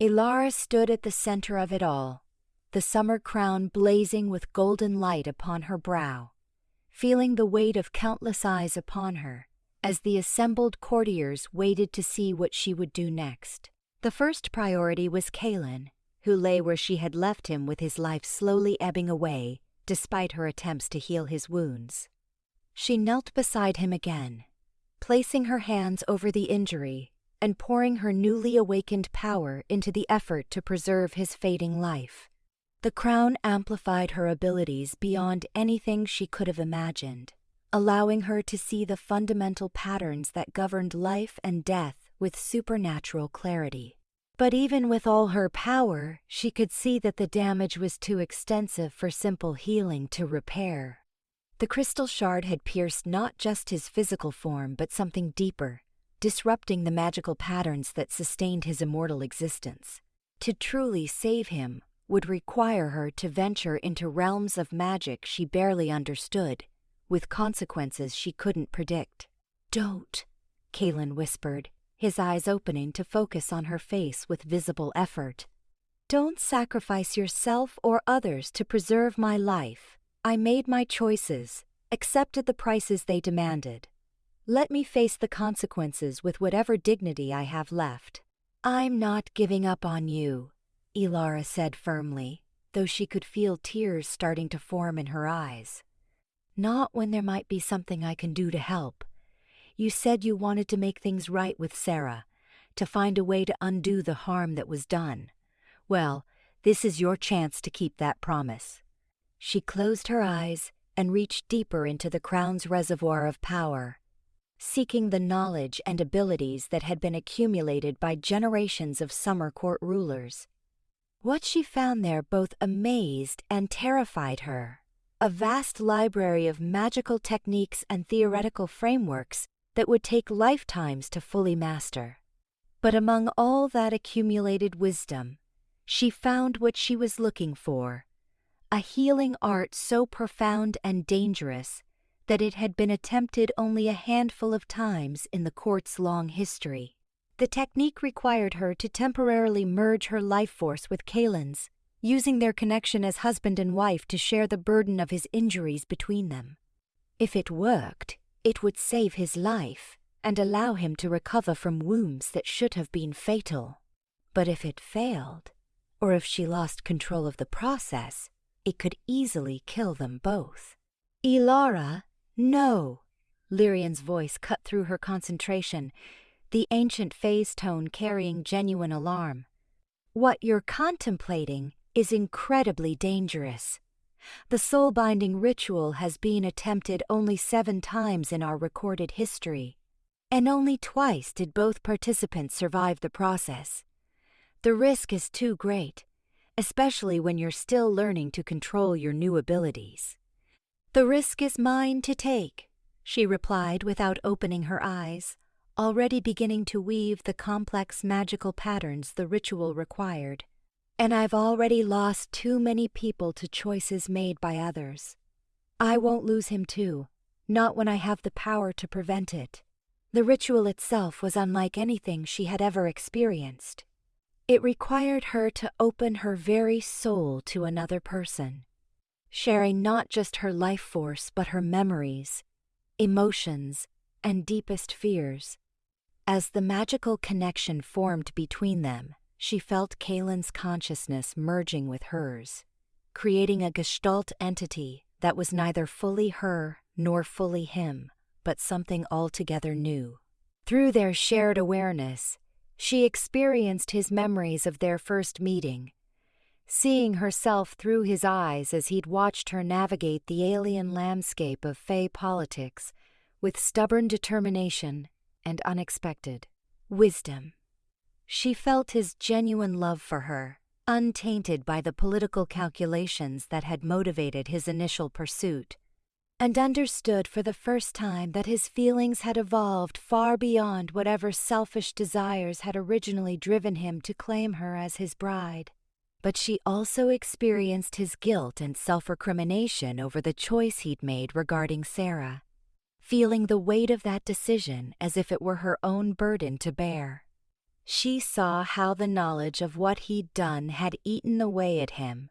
Elara stood at the center of it all, the summer crown blazing with golden light upon her brow, feeling the weight of countless eyes upon her as the assembled courtiers waited to see what she would do next. The first priority was Kaelin, who lay where she had left him with his life slowly ebbing away despite her attempts to heal his wounds. She knelt beside him again, placing her hands over the injury and pouring her newly awakened power into the effort to preserve his fading life. The crown amplified her abilities beyond anything she could have imagined, allowing her to see the fundamental patterns that governed life and death with supernatural clarity. But even with all her power, she could see that the damage was too extensive for simple healing to repair. The crystal shard had pierced not just his physical form but something deeper, disrupting the magical patterns that sustained his immortal existence. To truly save him would require her to venture into realms of magic she barely understood, with consequences she couldn't predict. "Don't," Kaelin whispered, his eyes opening to focus on her face with visible effort. "Don't sacrifice yourself or others to preserve my life. I made my choices, accepted the prices they demanded. Let me face the consequences with whatever dignity I have left." "I'm not giving up on you," Elara said firmly, though she could feel tears starting to form in her eyes. "Not when there might be something I can do to help. You said you wanted to make things right with Sarah, to find a way to undo the harm that was done. Well, this is your chance to keep that promise." She closed her eyes and reached deeper into the crown's reservoir of power, seeking the knowledge and abilities that had been accumulated by generations of Summer Court rulers. What she found there both amazed and terrified her: a vast library of magical techniques and theoretical frameworks that would take lifetimes to fully master. But among all that accumulated wisdom, she found what she was looking for: a healing art so profound and dangerous that it had been attempted only a handful of times in the court's long history. The technique required her to temporarily merge her life force with Kaelin's, using their connection as husband and wife to share the burden of his injuries between them. If it worked, it would save his life and allow him to recover from wounds that should have been fatal. But if it failed, or if she lost control of the process, it could easily kill them both. "Elara, no!" Lyrian's voice cut through her concentration, the ancient phase tone carrying genuine alarm. "What you're contemplating is incredibly dangerous. The soul-binding ritual has been attempted only 7 times in our recorded history, and only twice did both participants survive the process. The risk is too great, especially when you're still learning to control your new abilities." "The risk is mine to take," she replied without opening her eyes, already beginning to weave the complex magical patterns the ritual required. "And I've already lost too many people to choices made by others. I won't lose him too, not when I have the power to prevent it. The ritual itself was unlike anything she had ever experienced. It required her to open her very soul to another person, sharing not just her life force but her memories, emotions, and deepest fears. As the magical connection formed between them, she felt Kaylin's consciousness merging with hers, creating a gestalt entity that was neither fully her nor fully him, but something altogether new. Through their shared awareness, she experienced his memories of their first meeting, seeing herself through his eyes as he'd watched her navigate the alien landscape of Fey politics with stubborn determination and unexpected wisdom. She felt his genuine love for her, untainted by the political calculations that had motivated his initial pursuit, and understood for the first time that his feelings had evolved far beyond whatever selfish desires had originally driven him to claim her as his bride. But she also experienced his guilt and self-recrimination over the choice he'd made regarding Sarah, feeling the weight of that decision as if it were her own burden to bear. She saw how the knowledge of what he'd done had eaten away at him,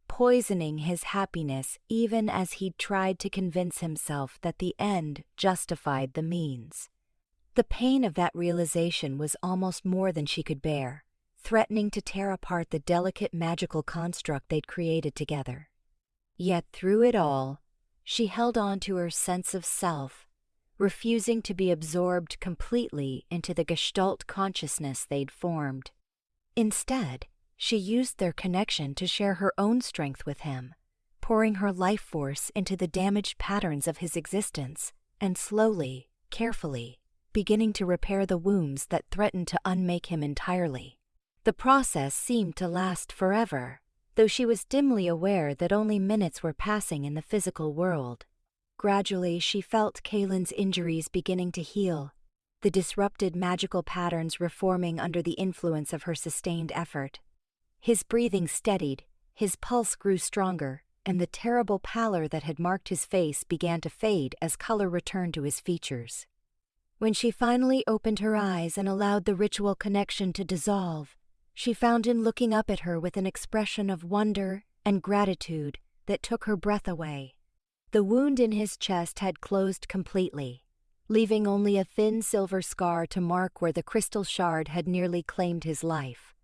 poisoning his happiness even as he'd tried to convince himself that the end justified the means. The pain of that realization was almost more than she could bear, threatening to tear apart the delicate magical construct they'd created together. Yet through it all, she held on to her sense of self, refusing to be absorbed completely into the gestalt consciousness they'd formed. Instead, she used their connection to share her own strength with him, pouring her life force into the damaged patterns of his existence, and slowly, carefully, beginning to repair the wounds that threatened to unmake him entirely. The process seemed to last forever, though she was dimly aware that only minutes were passing in the physical world. Gradually, she felt Kaylin's injuries beginning to heal, the disrupted magical patterns reforming under the influence of her sustained effort. His breathing steadied, his pulse grew stronger, and the terrible pallor that had marked his face began to fade as color returned to his features. When she finally opened her eyes and allowed the ritual connection to dissolve, she found him looking up at her with an expression of wonder and gratitude that took her breath away. The wound in his chest had closed completely, leaving only a thin silver scar to mark where the crystal shard had nearly claimed his life.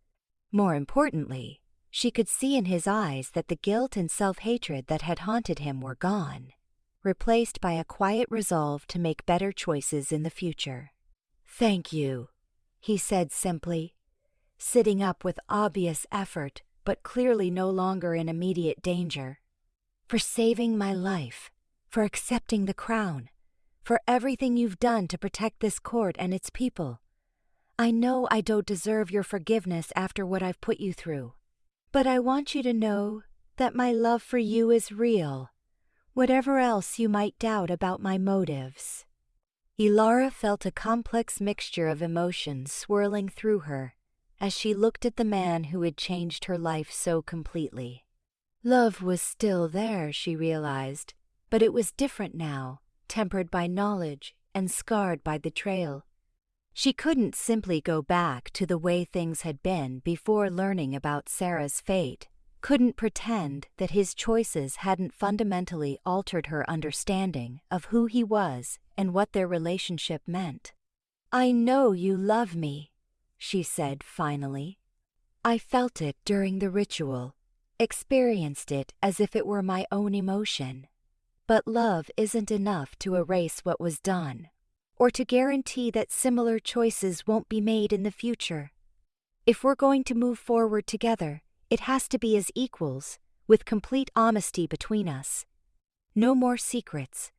More importantly, she could see in his eyes that the guilt and self-hatred that had haunted him were gone, replaced by a quiet resolve to make better choices in the future. "Thank you," he said simply, sitting up with obvious effort but clearly no longer in immediate danger. "For saving my life, for accepting the crown, for everything you've done to protect this court and its people. I know I don't deserve your forgiveness after what I've put you through, but I want you to know that my love for you is real, whatever else you might doubt about my motives." Elara felt a complex mixture of emotions swirling through her as she looked at the man who had changed her life so completely. Love was still there, she realized, but it was different now, tempered by knowledge and scarred by betrayal. She couldn't simply go back to the way things had been before learning about Sarah's fate, couldn't pretend that his choices hadn't fundamentally altered her understanding of who he was and what their relationship meant. "I know you love me," she said finally. "I felt it during the ritual, experienced it as if it were my own emotion. But love isn't enough to erase what was done, or to guarantee that similar choices won't be made in the future. If we're going to move forward together, it has to be as equals, with complete honesty between us. No more secrets.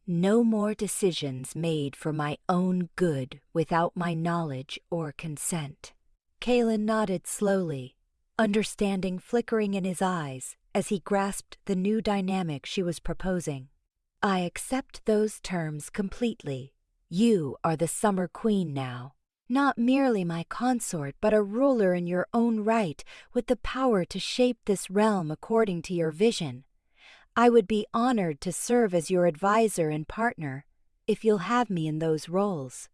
No more decisions made for my own good without my knowledge or consent." Kaylin nodded slowly, understanding flickering in his eyes as he grasped the new dynamic she was proposing. "I accept those terms completely. You are the Summer Queen now, not merely my consort but a ruler in your own right with the power to shape this realm according to your vision. I would be honored to serve as your advisor and partner, if you'll have me in those roles."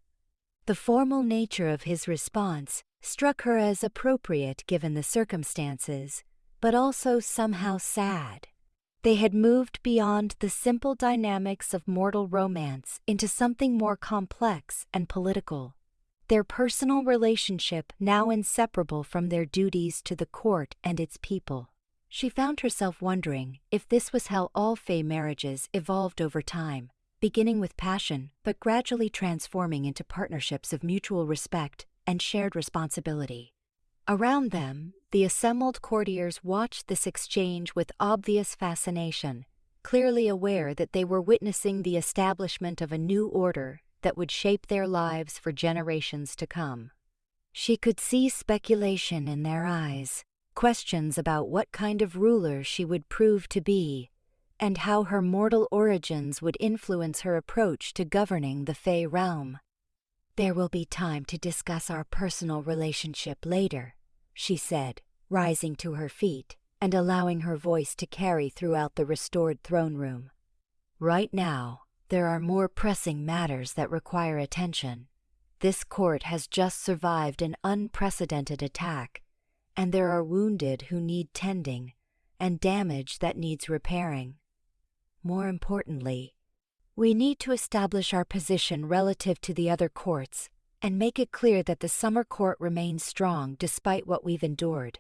The formal nature of his response struck her as appropriate given the circumstances, but also somehow sad. They had moved beyond the simple dynamics of mortal romance into something more complex and political, their personal relationship now inseparable from their duties to the court and its people. She found herself wondering if this was how all Fae marriages evolved over time, beginning with passion but gradually transforming into partnerships of mutual respect and shared responsibility. Around them, the assembled courtiers watched this exchange with obvious fascination, clearly aware that they were witnessing the establishment of a new order that would shape their lives for generations to come. She could see speculation in their eyes, questions about what kind of ruler she would prove to be, and how her mortal origins would influence her approach to governing the Fae realm. "There will be time to discuss our personal relationship later," she said, rising to her feet and allowing her voice to carry throughout the restored throne room. "Right now, there are more pressing matters that require attention. This court has just survived an unprecedented attack, and there are wounded who need tending and damage that needs repairing. More importantly, we need to establish our position relative to the other courts and make it clear that the summer court remains strong despite what we've endured."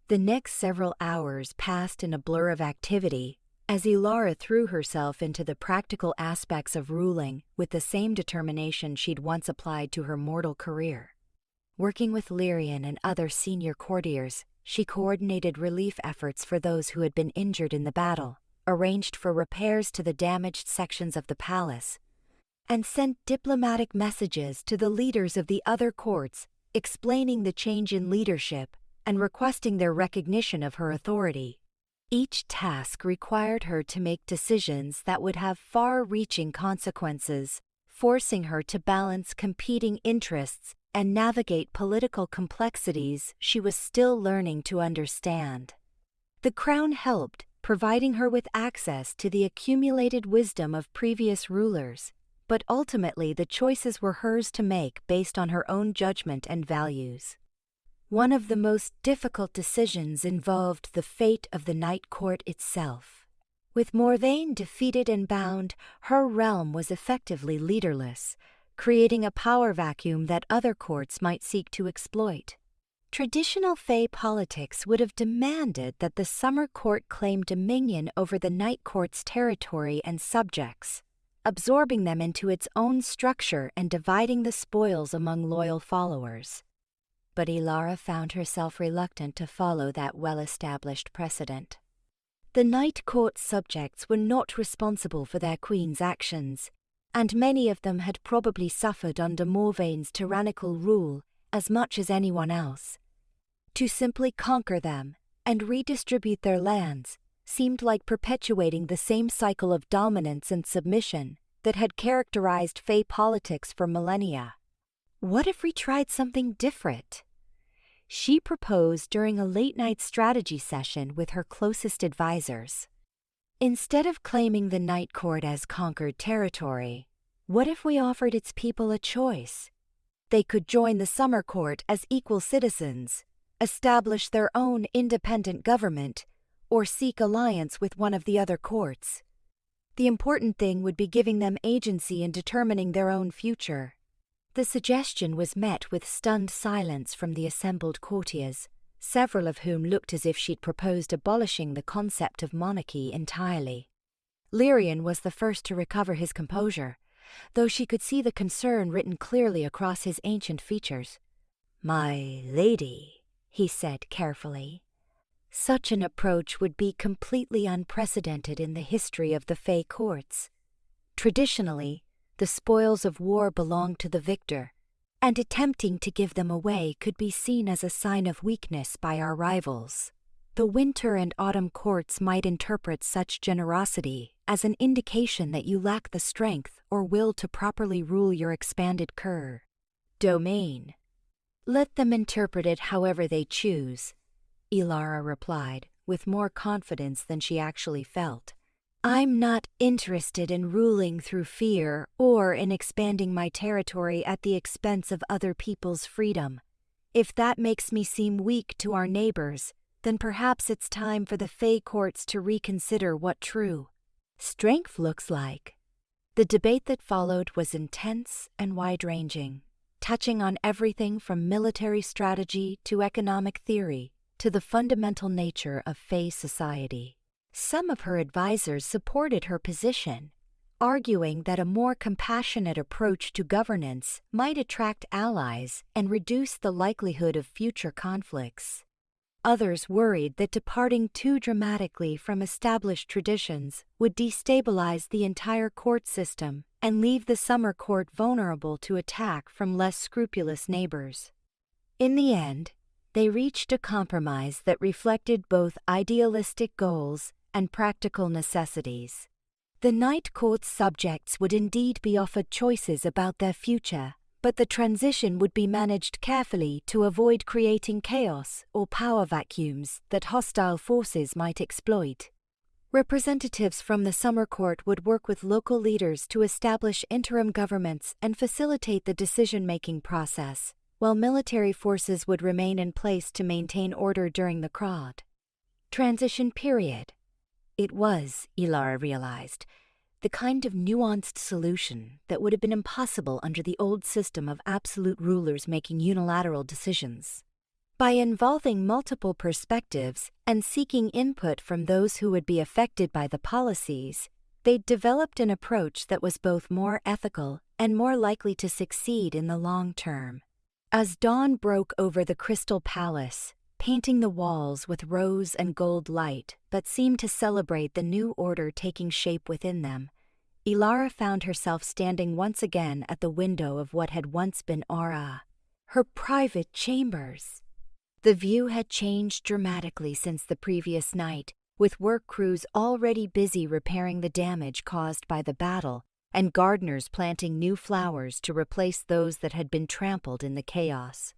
The next several hours passed in a blur of activity as Elara threw herself into the practical aspects of ruling with the same determination she'd once applied to her mortal career. Working with Lyrian and other senior courtiers, she coordinated relief efforts for those who had been injured in the battle, arranged for repairs to the damaged sections of the palace, and sent diplomatic messages to the leaders of the other courts explaining the change in leadership and requesting their recognition of her authority. Each task required her to make decisions that would have far-reaching consequences, forcing her to balance competing interests and navigate political complexities she was still learning to understand. The crown helped, providing her with access to the accumulated wisdom of previous rulers, but ultimately the choices were hers to make based on her own judgment and values. One of the most difficult decisions involved the fate of the Night Court itself. With Morvaine defeated and bound, her realm was effectively leaderless, creating a power vacuum that other courts might seek to exploit. Traditional Fae politics would have demanded that the Summer Court claim dominion over the Night Court's territory and subjects, absorbing them into its own structure and dividing the spoils among loyal followers. But Elara found herself reluctant to follow that well-established precedent. The Night Court subjects were not responsible for their queen's actions, and many of them had probably suffered under Morvaine's tyrannical rule as much as anyone else. To simply conquer them and redistribute their lands seemed like perpetuating the same cycle of dominance and submission that had characterized Fae politics for millennia. What if we tried something different? She proposed during a late-night strategy session with her closest advisors. Instead of claiming the Night Court as conquered territory, what if we offered its people a choice? They could join the Summer Court as equal citizens, establish their own independent government, or seek alliance with one of the other courts. The important thing would be giving them agency in determining their own future. The suggestion was met with stunned silence from the assembled courtiers, several of whom looked as if she'd proposed abolishing the concept of monarchy entirely. Lyrian was the first to recover his composure, though she could see the concern written clearly across his ancient features. "My lady," he said carefully, "such an approach would be completely unprecedented in the history of the Fae courts. Traditionally, the spoils of war belonged to the victor, and attempting to give them away could be seen as a sign of weakness by our rivals. The winter and autumn courts might interpret such generosity as an indication that you lack the strength or will to properly rule your expanded domain. Let them interpret it however they choose," Elara replied, with more confidence than she actually felt. I'm not interested in ruling through fear or in expanding my territory at the expense of other people's freedom. If that makes me seem weak to our neighbors, then perhaps it's time for the Fae courts to reconsider what true strength looks like. The debate that followed was intense and wide-ranging, touching on everything from military strategy to economic theory to the fundamental nature of Fae society. Some of her advisors supported her position, arguing that a more compassionate approach to governance might attract allies and reduce the likelihood of future conflicts. Others worried that departing too dramatically from established traditions would destabilize the entire court system and leave the summer court vulnerable to attack from less scrupulous neighbors. In the end, they reached a compromise that reflected both idealistic goals and practical necessities. The Night Court's subjects would indeed be offered choices about their future, but the transition would be managed carefully to avoid creating chaos or power vacuums that hostile forces might exploit. Representatives from the Summer Court would work with local leaders to establish interim governments and facilitate the decision-making process, while military forces would remain in place to maintain order during the transition period. It was, Elara realized, the kind of nuanced solution that would have been impossible under the old system of absolute rulers making unilateral decisions. By involving multiple perspectives and seeking input from those who would be affected by the policies, they'd developed an approach that was both more ethical and more likely to succeed in the long term. As dawn broke over the Crystal Palace, painting the walls with rose and gold light but seemed to celebrate the new order taking shape within them, Elara found herself standing once again at the window of what had once been her private chambers. The view had changed dramatically since the previous night, with work crews already busy repairing the damage caused by the battle and gardeners planting new flowers to replace those that had been trampled in the chaos.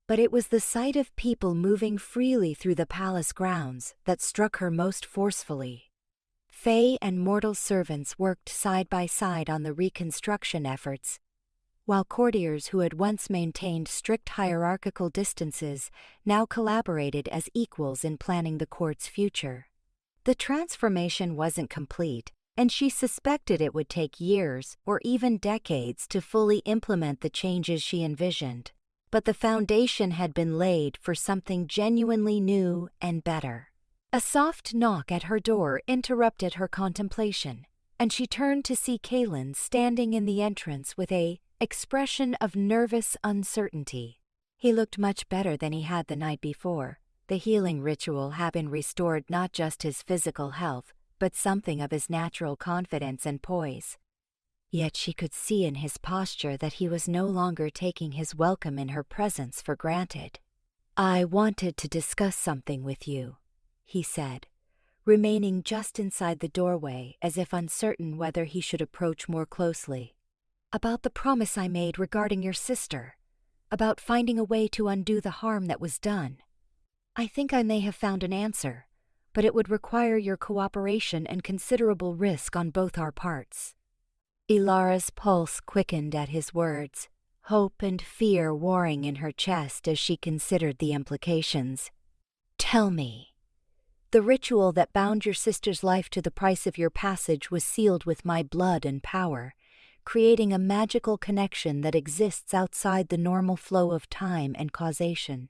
But it was the sight of people moving freely through the palace grounds that struck her most forcefully. Fae and mortal servants worked side by side on the reconstruction efforts, while courtiers who had once maintained strict hierarchical distances now collaborated as equals in planning the court's future. The transformation wasn't complete, and she suspected it would take years or even decades to fully implement the changes she envisioned. But the foundation had been laid for something genuinely new and better. A soft knock at her door interrupted her contemplation, and she turned to see Kaelin standing in the entrance with an expression of nervous uncertainty. He looked much better than he had the night before, the healing ritual having restored not just his physical health, but something of his natural confidence and poise. Yet she could see in his posture that he was no longer taking his welcome in her presence for granted. "I wanted to discuss something with you," he said, remaining just inside the doorway as if uncertain whether he should approach more closely. "About the promise I made regarding your sister, about finding a way to undo the harm that was done. I think I may have found an answer, but it would require your cooperation and considerable risk on both our parts." Elara's pulse quickened at his words, hope and fear warring in her chest as she considered the implications. "Tell me." "The ritual that bound your sister's life to the price of your passage was sealed with my blood and power, creating a magical connection that exists outside the normal flow of time and causation.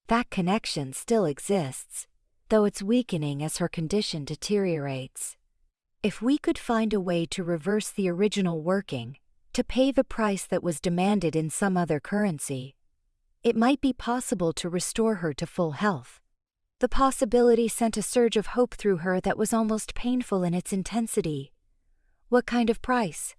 That connection still exists, though it's weakening as her condition deteriorates. If we could find a way to reverse the original working, to pay the price that was demanded in some other currency, it might be possible to restore her to full health." The possibility sent a surge of hope through her that was almost painful in its intensity. What kind of price?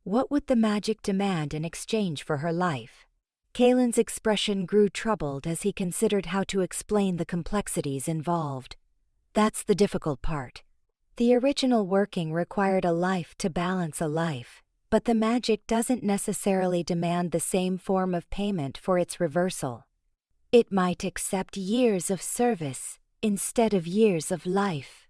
What would the magic demand in exchange for her life? Kaelin's expression grew troubled as he considered how to explain the complexities involved. "That's the difficult part. The original working required a life to balance a life, but the magic doesn't necessarily demand the same form of payment for its reversal. It might accept years of service instead of years of life,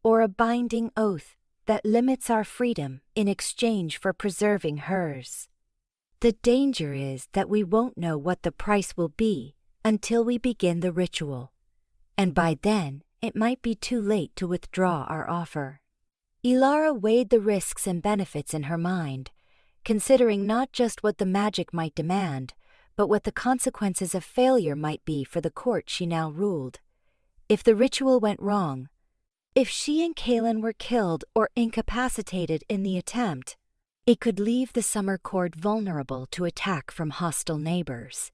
or a binding oath that limits our freedom in exchange for preserving hers. The danger is that we won't know what the price will be until we begin the ritual, and by then it might be too late to withdraw our offer. Elara weighed the risks and benefits in her mind, considering not just what the magic might demand, but what the consequences of failure might be for the court she now ruled. If the ritual went wrong, if she and Kaelin were killed or incapacitated in the attempt, it could leave the summer court vulnerable to attack from hostile neighbors.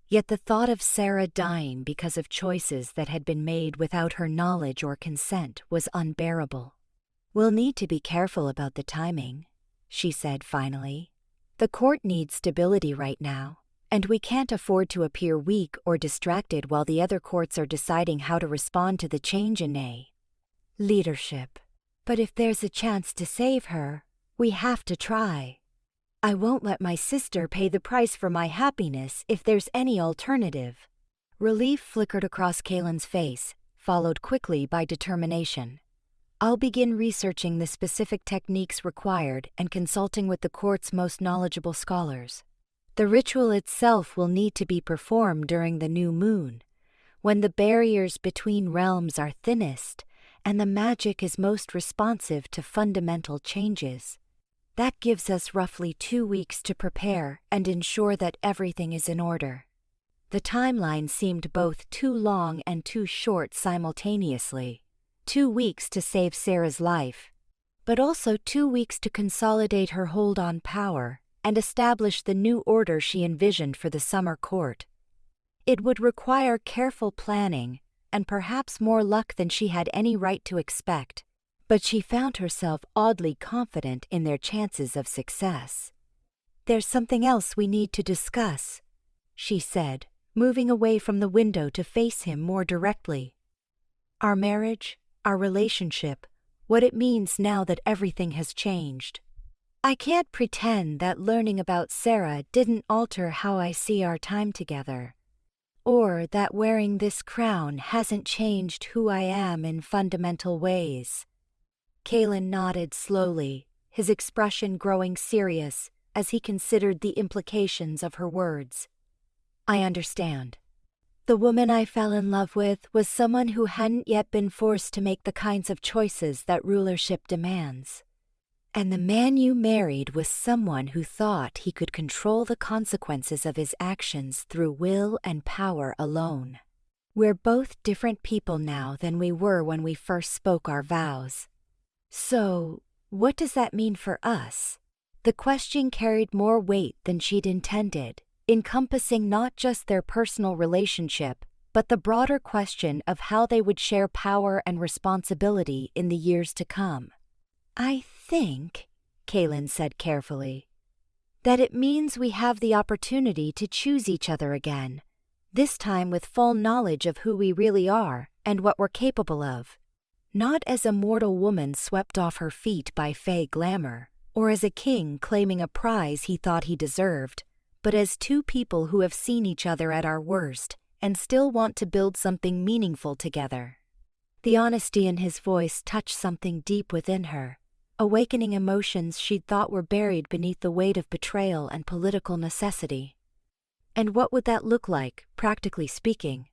Yet the thought of Sarah dying because of choices that had been made without her knowledge or consent was unbearable. "We'll need to be careful about the timing," she said finally. "The court needs stability right now, and we can't afford to appear weak or distracted while the other courts are deciding how to respond to the change in leadership. But if there's a chance to save her, we have to try. I won't let my sister pay the price for my happiness if there's any alternative." Relief flickered across Kaelin's face, followed quickly by determination. "I'll begin researching the specific techniques required and consulting with the court's most knowledgeable scholars. The ritual itself will need to be performed during the new moon, when the barriers between realms are thinnest and the magic is most responsive to fundamental changes. That gives us roughly 2 weeks to prepare and ensure that everything is in order." The timeline seemed both too long and too short simultaneously. 2 weeks to save Sarah's life, but also 2 weeks to consolidate her hold on power and establish the new order she envisioned for the summer court. It would require careful planning and perhaps more luck than she had any right to expect, but she found herself oddly confident in their chances of success. "There's something else we need to discuss," she said, moving away from the window to face him more directly. "Our marriage, our relationship, what it means now that everything has changed. I can't pretend that learning about Sarah didn't alter how I see our time together, or that wearing this crown hasn't changed who I am in fundamental ways." Kaelin nodded slowly, his expression growing serious as he considered the implications of her words. "I understand. The woman I fell in love with was someone who hadn't yet been forced to make the kinds of choices that rulership demands. And the man you married was someone who thought he could control the consequences of his actions through will and power alone. We're both different people now than we were when we first spoke our vows. So, what does that mean for us?" The question carried more weight than she'd intended, encompassing not just their personal relationship, but the broader question of how they would share power and responsibility in the years to come. "I think," Kaelin said carefully, "that it means we have the opportunity to choose each other again, this time with full knowledge of who we really are and what we're capable of. Not as a mortal woman swept off her feet by fey glamour, or as a king claiming a prize he thought he deserved, but as two people who have seen each other at our worst and still want to build something meaningful together." The honesty in his voice touched something deep within her, awakening emotions she'd thought were buried beneath the weight of betrayal and political necessity. "And what would that look like, practically speaking?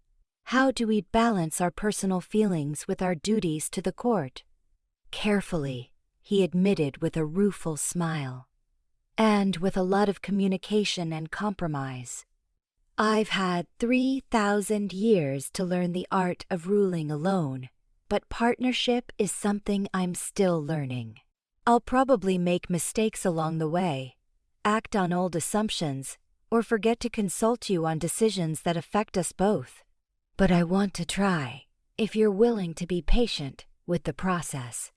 How do we balance our personal feelings with our duties to the court?" "Carefully," he admitted with a rueful smile. "And with a lot of communication and compromise. I've had 3,000 years to learn the art of ruling alone, but partnership is something I'm still learning. I'll probably make mistakes along the way, act on old assumptions, or forget to consult you on decisions that affect us both. But I want to try, if you're willing to be patient with the process."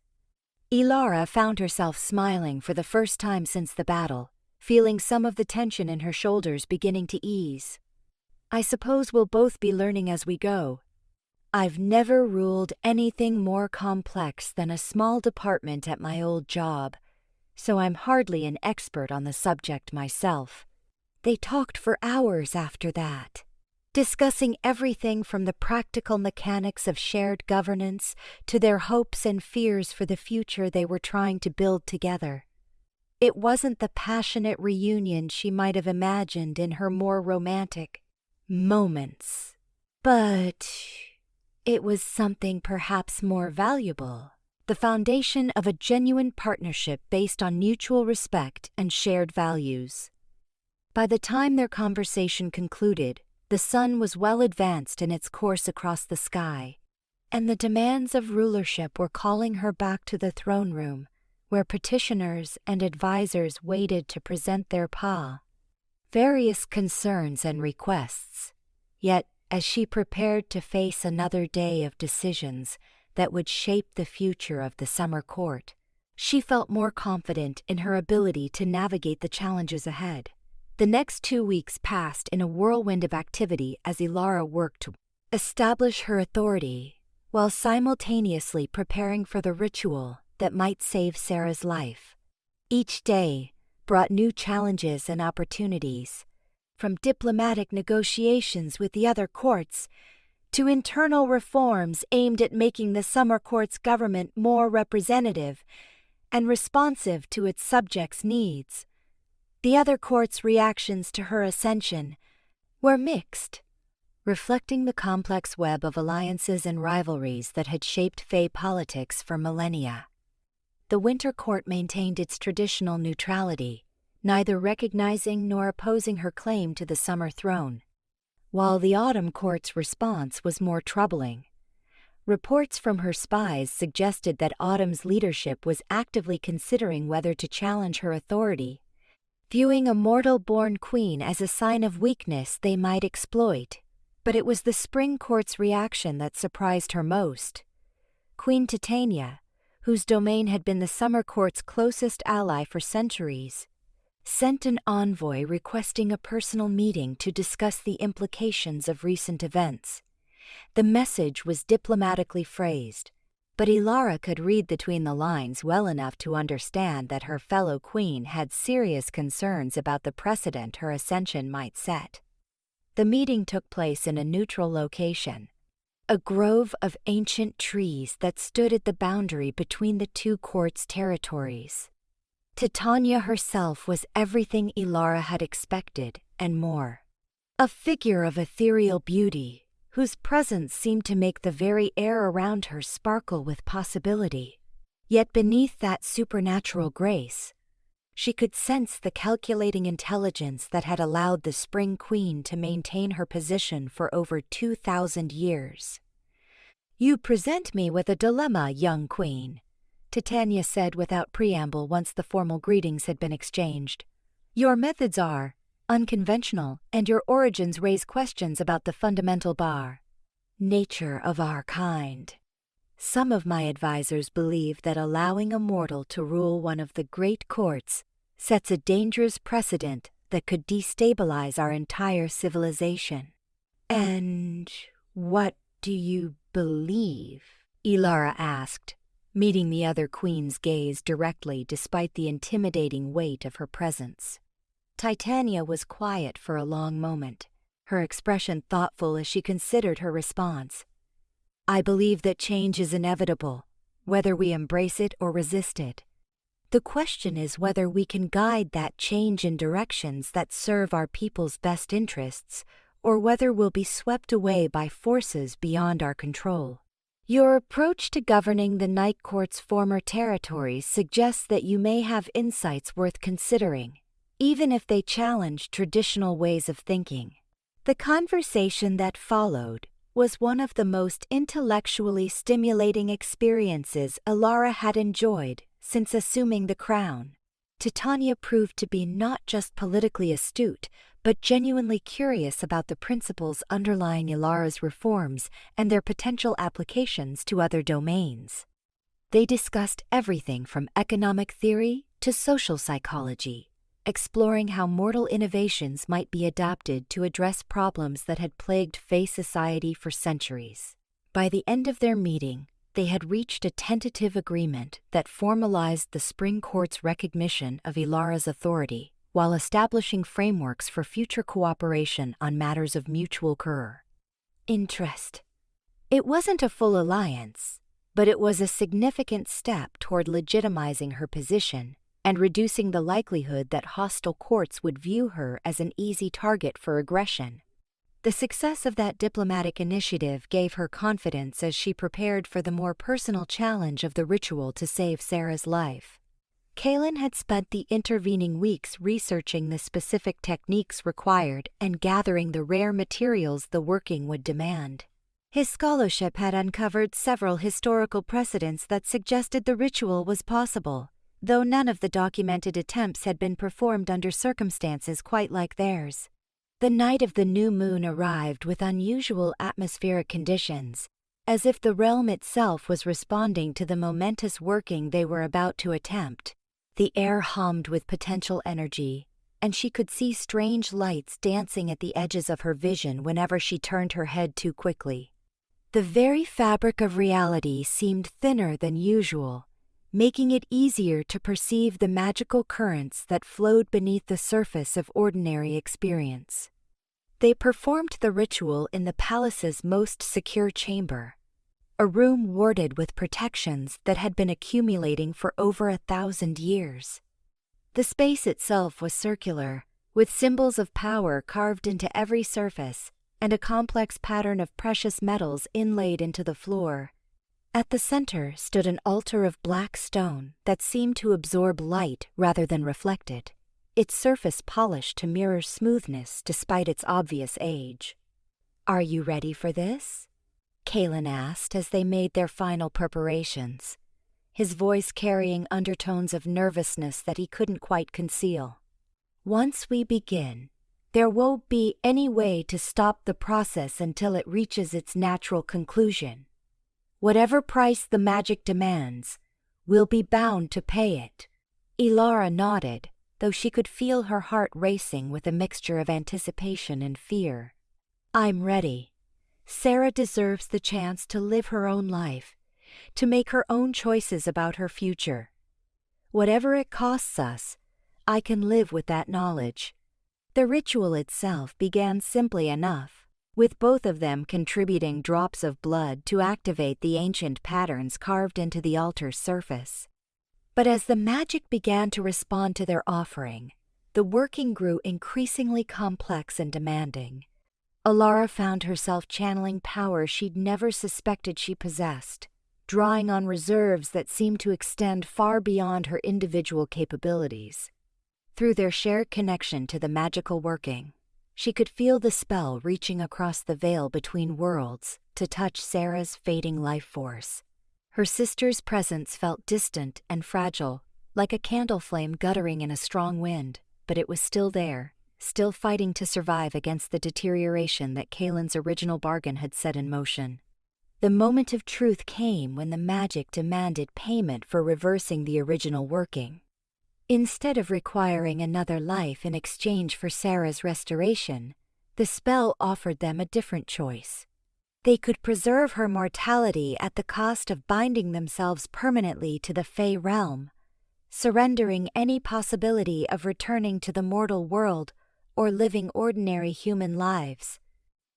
Elara found herself smiling for the first time since the battle, feeling some of the tension in her shoulders beginning to ease. "I suppose we'll both be learning as we go. I've never ruled anything more complex than a small department at my old job, so I'm hardly an expert on the subject myself." They talked for hours after that, discussing everything from the practical mechanics of shared governance to their hopes and fears for the future they were trying to build together. It wasn't the passionate reunion she might have imagined in her more romantic moments, but it was something perhaps more valuable, the foundation of a genuine partnership based on mutual respect and shared values. By the time their conversation concluded, the sun was well advanced in its course across the sky, and the demands of rulership were calling her back to the throne room, where petitioners and advisors waited to present their various concerns and requests. Yet, as she prepared to face another day of decisions that would shape the future of the summer court, she felt more confident in her ability to navigate the challenges ahead. The next 2 weeks passed in a whirlwind of activity as Elara worked to establish her authority, while simultaneously preparing for the ritual that might save Sarah's life. Each day brought new challenges and opportunities, from diplomatic negotiations with the other courts to internal reforms aimed at making the summer court's government more representative and responsive to its subjects' needs. The other courts' reactions to her ascension were mixed, reflecting the complex web of alliances and rivalries that had shaped Fae politics for millennia. The Winter Court maintained its traditional neutrality, neither recognizing nor opposing her claim to the Summer Throne, while the Autumn Court's response was more troubling. Reports from her spies suggested that Autumn's leadership was actively considering whether to challenge her authority, viewing a mortal-born queen as a sign of weakness they might exploit. But it was the Spring Court's reaction that surprised her most. Queen Titania, whose domain had been the Summer Court's closest ally for centuries, sent an envoy requesting a personal meeting to discuss the implications of recent events. The message was diplomatically phrased, but Elara could read between the lines well enough to understand that her fellow queen had serious concerns about the precedent her ascension might set. The meeting took place in a neutral location, a grove of ancient trees that stood at the boundary between the two courts' territories. Titania herself was everything Elara had expected and more. A figure of ethereal beauty, whose presence seemed to make the very air around her sparkle with possibility. Yet beneath that supernatural grace, she could sense the calculating intelligence that had allowed the Spring Queen to maintain her position for over 2,000 years. "You present me with a dilemma, young queen," Titania said without preamble once the formal greetings had been exchanged. "Your methods are unconventional, and your origins raise questions about the fundamental nature of our kind. Some of my advisors believe that allowing a mortal to rule one of the great courts sets a dangerous precedent that could destabilize our entire civilization." "And what do you believe?" Elara asked, meeting the other queen's gaze directly despite the intimidating weight of her presence. Titania was quiet for a long moment, her expression thoughtful as she considered her response. "I believe that change is inevitable, whether we embrace it or resist it. The question is whether we can guide that change in directions that serve our people's best interests, or whether we'll be swept away by forces beyond our control. Your approach to governing the Night Court's former territories suggests that you may have insights worth considering, even if they challenge traditional ways of thinking." The conversation that followed was one of the most intellectually stimulating experiences Elara had enjoyed since assuming the crown. Titania proved to be not just politically astute, but genuinely curious about the principles underlying Elara's reforms and their potential applications to other domains. They discussed everything from economic theory to social psychology, exploring how mortal innovations might be adapted to address problems that had plagued Fae society for centuries. By the end of their meeting, they had reached a tentative agreement that formalized the Spring Court's recognition of Elara's authority, while establishing frameworks for future cooperation on matters of mutual interest. It wasn't a full alliance, but it was a significant step toward legitimizing her position and reducing the likelihood that hostile courts would view her as an easy target for aggression. The success of that diplomatic initiative gave her confidence as she prepared for the more personal challenge of the ritual to save Sarah's life. Kaelin had spent the intervening weeks researching the specific techniques required and gathering the rare materials the working would demand. His scholarship had uncovered several historical precedents that suggested the ritual was possible, though none of the documented attempts had been performed under circumstances quite like theirs. The night of the new moon arrived with unusual atmospheric conditions, as if the realm itself was responding to the momentous working they were about to attempt. The air hummed with potential energy, and she could see strange lights dancing at the edges of her vision whenever she turned her head too quickly. The very fabric of reality seemed thinner than usual, making it easier to perceive the magical currents that flowed beneath the surface of ordinary experience. They performed the ritual in the palace's most secure chamber, a room warded with protections that had been accumulating for over 1,000 years. The space itself was circular, with symbols of power carved into every surface, and a complex pattern of precious metals inlaid into the floor. At the center stood an altar of black stone that seemed to absorb light rather than reflect it, its surface polished to mirror smoothness despite its obvious age. "Are you ready for this?" Kaelin asked as they made their final preparations, his voice carrying undertones of nervousness that he couldn't quite conceal. "Once we begin, there won't be any way to stop the process until it reaches its natural conclusion. Whatever price the magic demands, we'll be bound to pay it." Elara nodded, though she could feel her heart racing with a mixture of anticipation and fear. "I'm ready. Sarah deserves the chance to live her own life, to make her own choices about her future. Whatever it costs us, I can live with that knowledge." The ritual itself began simply enough, with both of them contributing drops of blood to activate the ancient patterns carved into the altar's surface. But as the magic began to respond to their offering, the working grew increasingly complex and demanding. Elara found herself channeling power she'd never suspected she possessed, drawing on reserves that seemed to extend far beyond her individual capabilities. Through their shared connection to the magical working, she could feel the spell reaching across the veil between worlds to touch Sarah's fading life force. Her sister's presence felt distant and fragile, like a candle flame guttering in a strong wind, but it was still there, still fighting to survive against the deterioration that Kaelin's original bargain had set in motion. The moment of truth came when the magic demanded payment for reversing the original working. Instead of requiring another life in exchange for Sarah's restoration, the spell offered them a different choice. They could preserve her mortality at the cost of binding themselves permanently to the Fey realm, surrendering any possibility of returning to the mortal world or living ordinary human lives.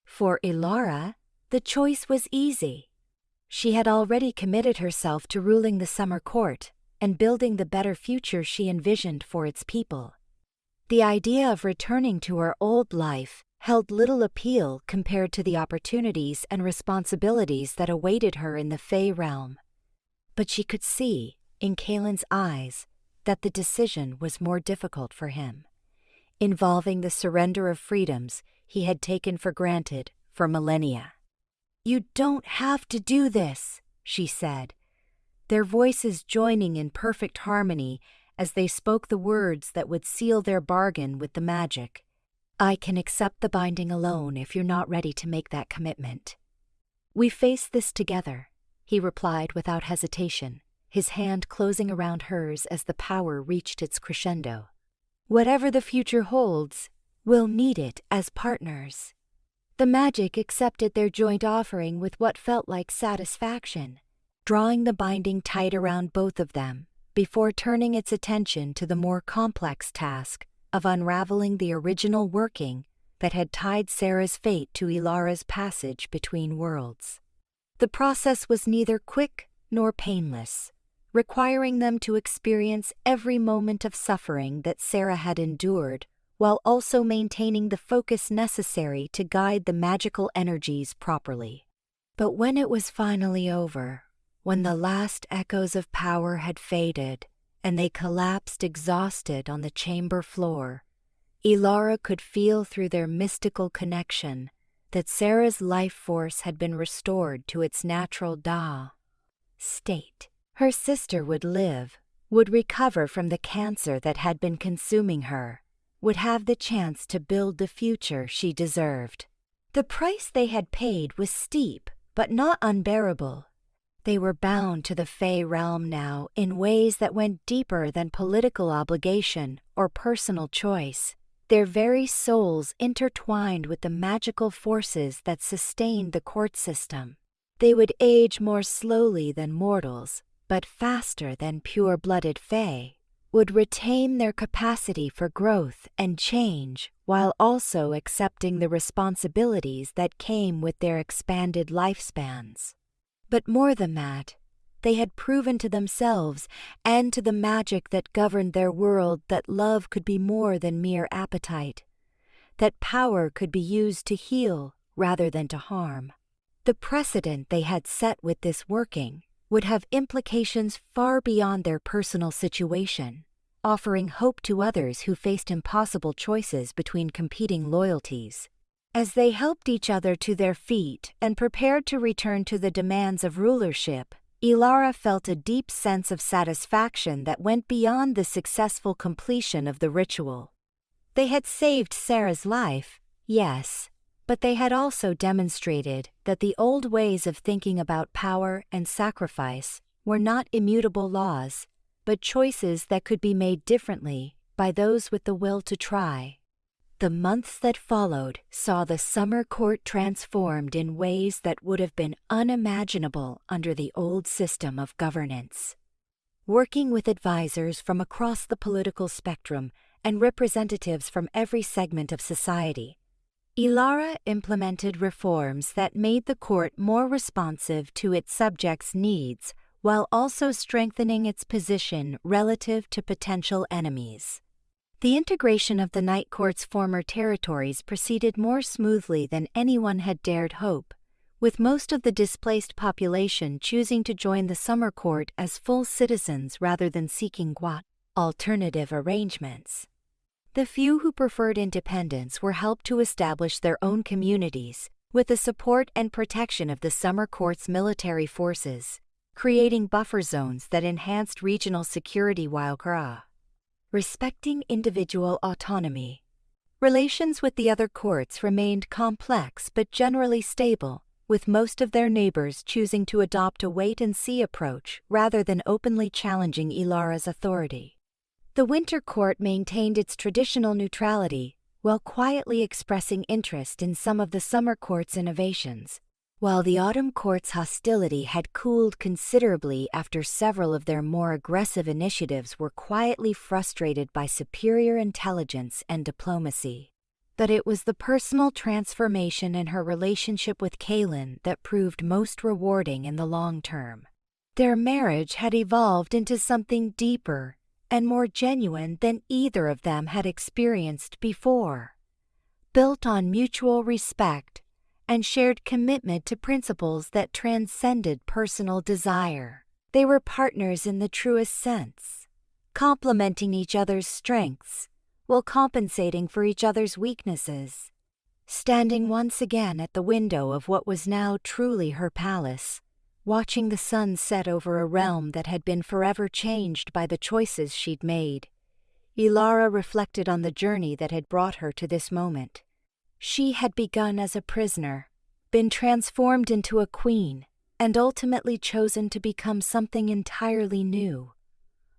For Elara, the choice was easy. She had already committed herself to ruling the summer court and building the better future she envisioned for its people. The idea of returning to her old life held little appeal compared to the opportunities and responsibilities that awaited her in the Fey realm. But she could see, in Kaelin's eyes, that the decision was more difficult for him, involving the surrender of freedoms he had taken for granted for millennia. "You don't have to do this," she said, their voices joining in perfect harmony as they spoke the words that would seal their bargain with the magic. "I can accept the binding alone if you're not ready to make that commitment." "We face this together," he replied without hesitation, his hand closing around hers as the power reached its crescendo. "Whatever the future holds, we'll need it as partners." The magic accepted their joint offering with what felt like satisfaction, drawing the binding tight around both of them before turning its attention to the more complex task of unraveling the original working that had tied Sarah's fate to Elara's passage between worlds. The process was neither quick nor painless, requiring them to experience every moment of suffering that Sarah had endured, while also maintaining the focus necessary to guide the magical energies properly. But when it was finally over, when the last echoes of power had faded and they collapsed exhausted on the chamber floor, Elara could feel through their mystical connection that Sarah's life force had been restored to its natural state. Her sister would live, would recover from the cancer that had been consuming her, would have the chance to build the future she deserved. The price they had paid was steep, but not unbearable. They were bound to the Fae realm now in ways that went deeper than political obligation or personal choice. Their very souls intertwined with the magical forces that sustained the court system. They would age more slowly than mortals, but faster than pure-blooded Fae, would retain their capacity for growth and change while also accepting the responsibilities that came with their expanded lifespans. But more than that, they had proven to themselves and to the magic that governed their world that love could be more than mere appetite, that power could be used to heal rather than to harm. The precedent they had set with this working would have implications far beyond their personal situation, offering hope to others who faced impossible choices between competing loyalties. As they helped each other to their feet and prepared to return to the demands of rulership, Elara felt a deep sense of satisfaction that went beyond the successful completion of the ritual. They had saved Sarah's life, yes, but they had also demonstrated that the old ways of thinking about power and sacrifice were not immutable laws, but choices that could be made differently by those with the will to try. The months that followed saw the summer court transformed in ways that would have been unimaginable under the old system of governance. Working with advisors from across the political spectrum and representatives from every segment of society, Elara implemented reforms that made the court more responsive to its subjects' needs while also strengthening its position relative to potential enemies. The integration of the Night Court's former territories proceeded more smoothly than anyone had dared hope, with most of the displaced population choosing to join the Summer Court as full citizens rather than seeking alternative arrangements. The few who preferred independence were helped to establish their own communities, with the support and protection of the Summer Court's military forces, creating buffer zones that enhanced regional security while respecting individual autonomy. Relations with the other courts remained complex but generally stable, with most of their neighbors choosing to adopt a wait-and-see approach rather than openly challenging Elara's authority. The Winter Court maintained its traditional neutrality while quietly expressing interest in some of the Summer Court's innovations, while the Autumn Court's hostility had cooled considerably after several of their more aggressive initiatives were quietly frustrated by superior intelligence and diplomacy. But it was the personal transformation in her relationship with Kaelin that proved most rewarding in the long term. Their marriage had evolved into something deeper and more genuine than either of them had experienced before. Built on mutual respect and shared commitment to principles that transcended personal desire. They were partners in the truest sense, complementing each other's strengths while compensating for each other's weaknesses. Standing once again at the window of what was now truly her palace, watching the sun set over a realm that had been forever changed by the choices she'd made, Elara reflected on the journey that had brought her to this moment. She had begun as a prisoner, been transformed into a queen, and ultimately chosen to become something entirely new.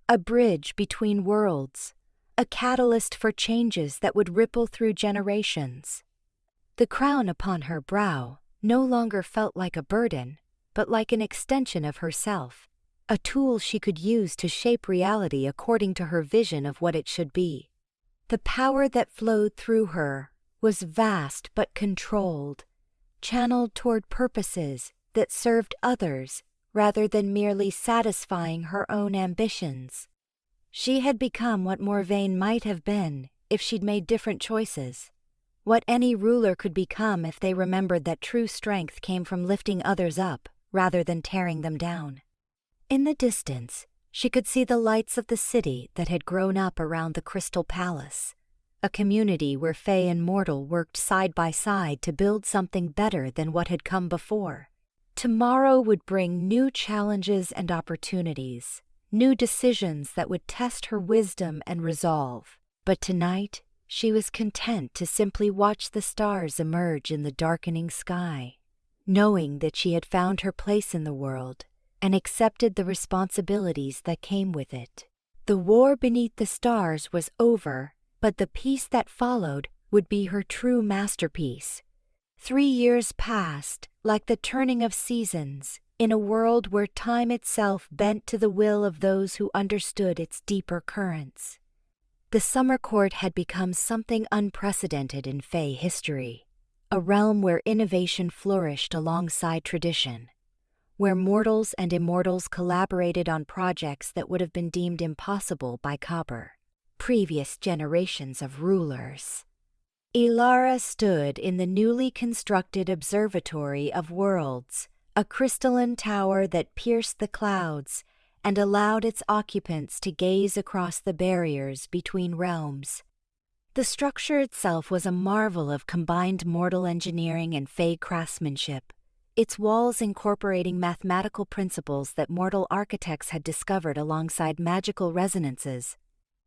A bridge between worlds, a catalyst for changes that would ripple through generations. The crown upon her brow no longer felt like a burden, but like an extension of herself, a tool she could use to shape reality according to her vision of what it should be. The power that flowed through her was vast but controlled, channeled toward purposes that served others rather than merely satisfying her own ambitions. She had become what Morvaine might have been if she'd made different choices, what any ruler could become if they remembered that true strength came from lifting others up rather than tearing them down. In the distance, she could see the lights of the city that had grown up around the Crystal Palace, a community where Fae and mortal worked side by side to build something better than what had come before. Tomorrow would bring new challenges and opportunities, new decisions that would test her wisdom and resolve. But tonight, she was content to simply watch the stars emerge in the darkening sky, knowing that she had found her place in the world and accepted the responsibilities that came with it. The war beneath the stars was over, but the peace that followed would be her true masterpiece. 3 years passed, like the turning of seasons, in a world where time itself bent to the will of those who understood its deeper currents. The Summer Court had become something unprecedented in Fae history, a realm where innovation flourished alongside tradition, where mortals and immortals collaborated on projects that would have been deemed impossible by previous generations of rulers. Elara stood in the newly constructed Observatory of Worlds, a crystalline tower that pierced the clouds and allowed its occupants to gaze across the barriers between realms. The structure itself was a marvel of combined mortal engineering and Fae craftsmanship, its walls incorporating mathematical principles that mortal architects had discovered alongside magical resonances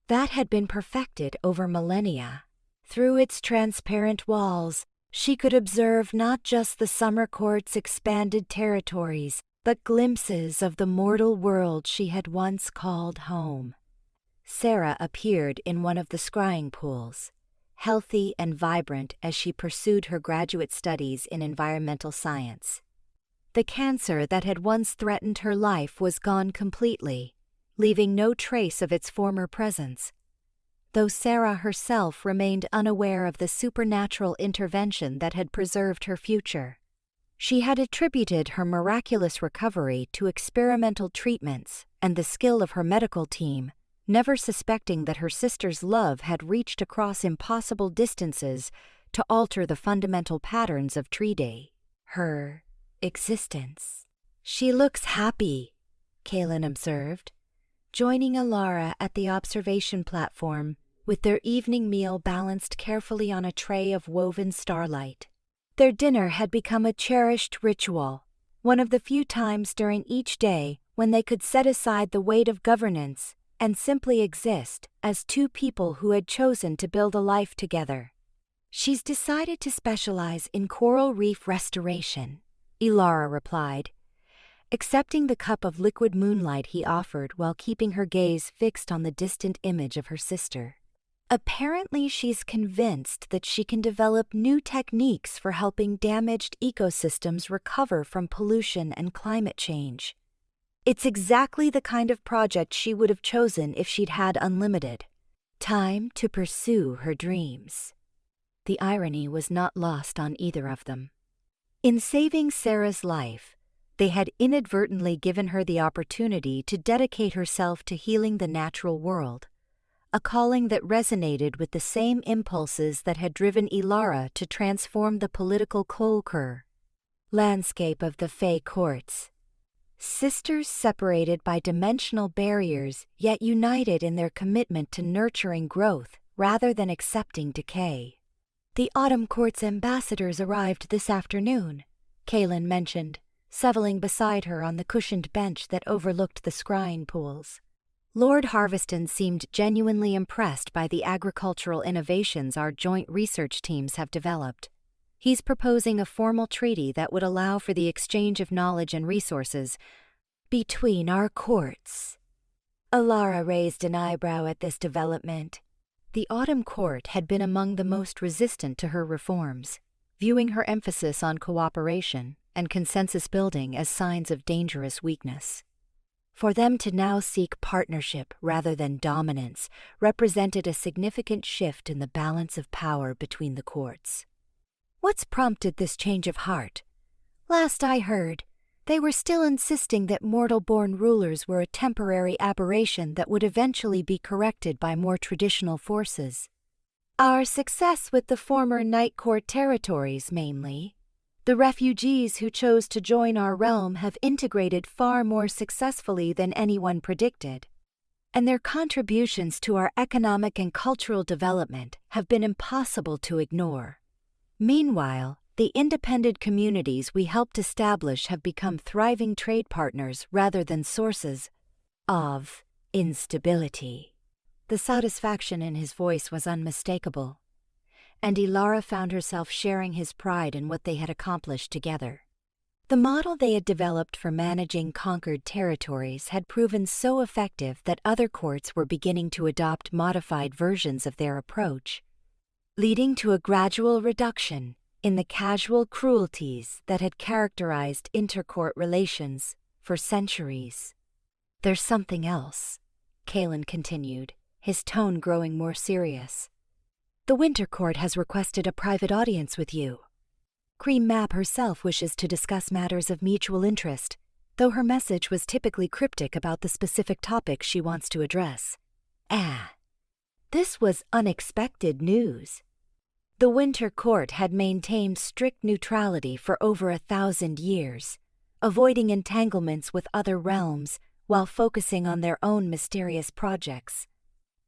that had been perfected over millennia. Through its transparent walls, she could observe not just the Summer Court's expanded territories, but glimpses of the mortal world she had once called home. Sarah appeared in one of the scrying pools, healthy and vibrant as she pursued her graduate studies in environmental science. The cancer that had once threatened her life was gone completely, leaving no trace of its former presence, though Sarah herself remained unaware of the supernatural intervention that had preserved her future. She had attributed her miraculous recovery to experimental treatments and the skill of her medical team, never suspecting that her sister's love had reached across impossible distances to alter the fundamental patterns of her existence. "She looks happy," Kaelin observed, joining Elara at the observation platform, with their evening meal balanced carefully on a tray of woven starlight. Their dinner had become a cherished ritual, one of the few times during each day when they could set aside the weight of governance and simply exist as two people who had chosen to build a life together. "She's decided to specialize in coral reef restoration," Elara replied, accepting the cup of liquid moonlight he offered while keeping her gaze fixed on the distant image of her sister. "Apparently she's convinced that she can develop new techniques for helping damaged ecosystems recover from pollution and climate change. It's exactly the kind of project she would have chosen if she'd had unlimited time to pursue her dreams." The irony was not lost on either of them. In saving Sarah's life, they had inadvertently given her the opportunity to dedicate herself to healing the natural world, a calling that resonated with the same impulses that had driven Elara to transform the political landscape of the Fae courts. Sisters separated by dimensional barriers, yet united in their commitment to nurturing growth rather than accepting decay. "The Autumn Court's ambassadors arrived this afternoon," Kaelin mentioned, settling beside her on the cushioned bench that overlooked the scrying pools. Lord Harveston seemed genuinely impressed by the agricultural innovations our joint research teams have developed. He's proposing a formal treaty that would allow for the exchange of knowledge and resources between our courts. Elara raised an eyebrow at this development. The Autumn Court had been among the most resistant to her reforms, viewing her emphasis on cooperation and consensus building as signs of dangerous weakness. For them to now seek partnership rather than dominance represented a significant shift in the balance of power between the courts. What's prompted this change of heart? Last I heard, they were still insisting that mortal-born rulers were a temporary aberration that would eventually be corrected by more traditional forces. Our success with the former Night Court territories, mainly. The refugees who chose to join our realm have integrated far more successfully than anyone predicted, and their contributions to our economic and cultural development have been impossible to ignore. Meanwhile, the independent communities we helped establish have become thriving trade partners rather than sources of instability. The satisfaction in his voice was unmistakable, and Elara found herself sharing his pride in what they had accomplished together. The model they had developed for managing conquered territories had proven so effective that other courts were beginning to adopt modified versions of their approach, leading to a gradual reduction in the casual cruelties that had characterized intercourt relations for centuries. There's something else, Kalen continued, his tone growing more serious. The Winter Court has requested a private audience with you. Queen Mab herself wishes to discuss matters of mutual interest, though her message was typically cryptic about the specific topics she wants to address. This was unexpected news. The Winter Court had maintained strict neutrality for over 1,000 years, avoiding entanglements with other realms while focusing on their own mysterious projects.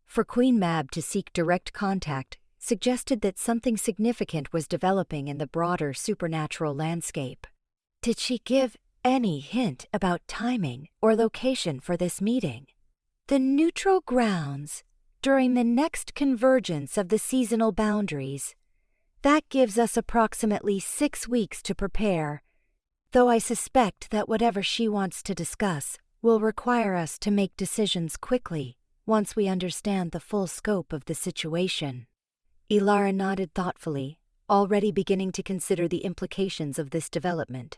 For Queen Mab to seek direct contact suggested that something significant was developing in the broader supernatural landscape. Did she give any hint about timing or location for this meeting? The neutral grounds during the next convergence of the seasonal boundaries. That gives us approximately 6 weeks to prepare, though I suspect that whatever she wants to discuss will require us to make decisions quickly once we understand the full scope of the situation. Elara nodded thoughtfully, already beginning to consider the implications of this development.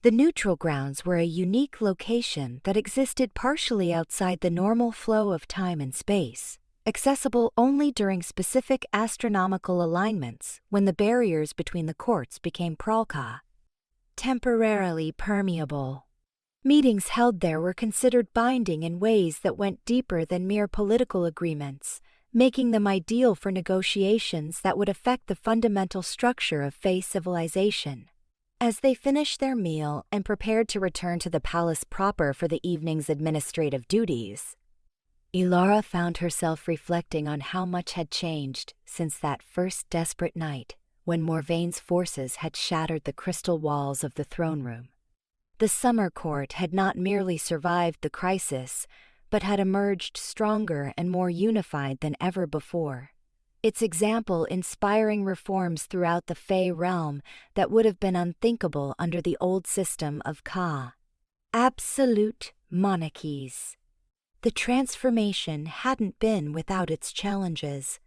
The neutral grounds were a unique location that existed partially outside the normal flow of time and space, accessible only during specific astronomical alignments when the barriers between the courts became pralka, temporarily permeable. Meetings held there were considered binding in ways that went deeper than mere political agreements, making them ideal for negotiations that would affect the fundamental structure of Fae civilization. As they finished their meal and prepared to return to the palace proper for the evening's administrative duties, Elara found herself reflecting on how much had changed since that first desperate night when Morvaine's forces had shattered the crystal walls of the throne room. The Summer Court had not merely survived the crisis, but had emerged stronger and more unified than ever before, its example inspiring reforms throughout the Fae realm that would have been unthinkable under the old system of Ka. Absolute monarchies. The transformation hadn't been without its challenges.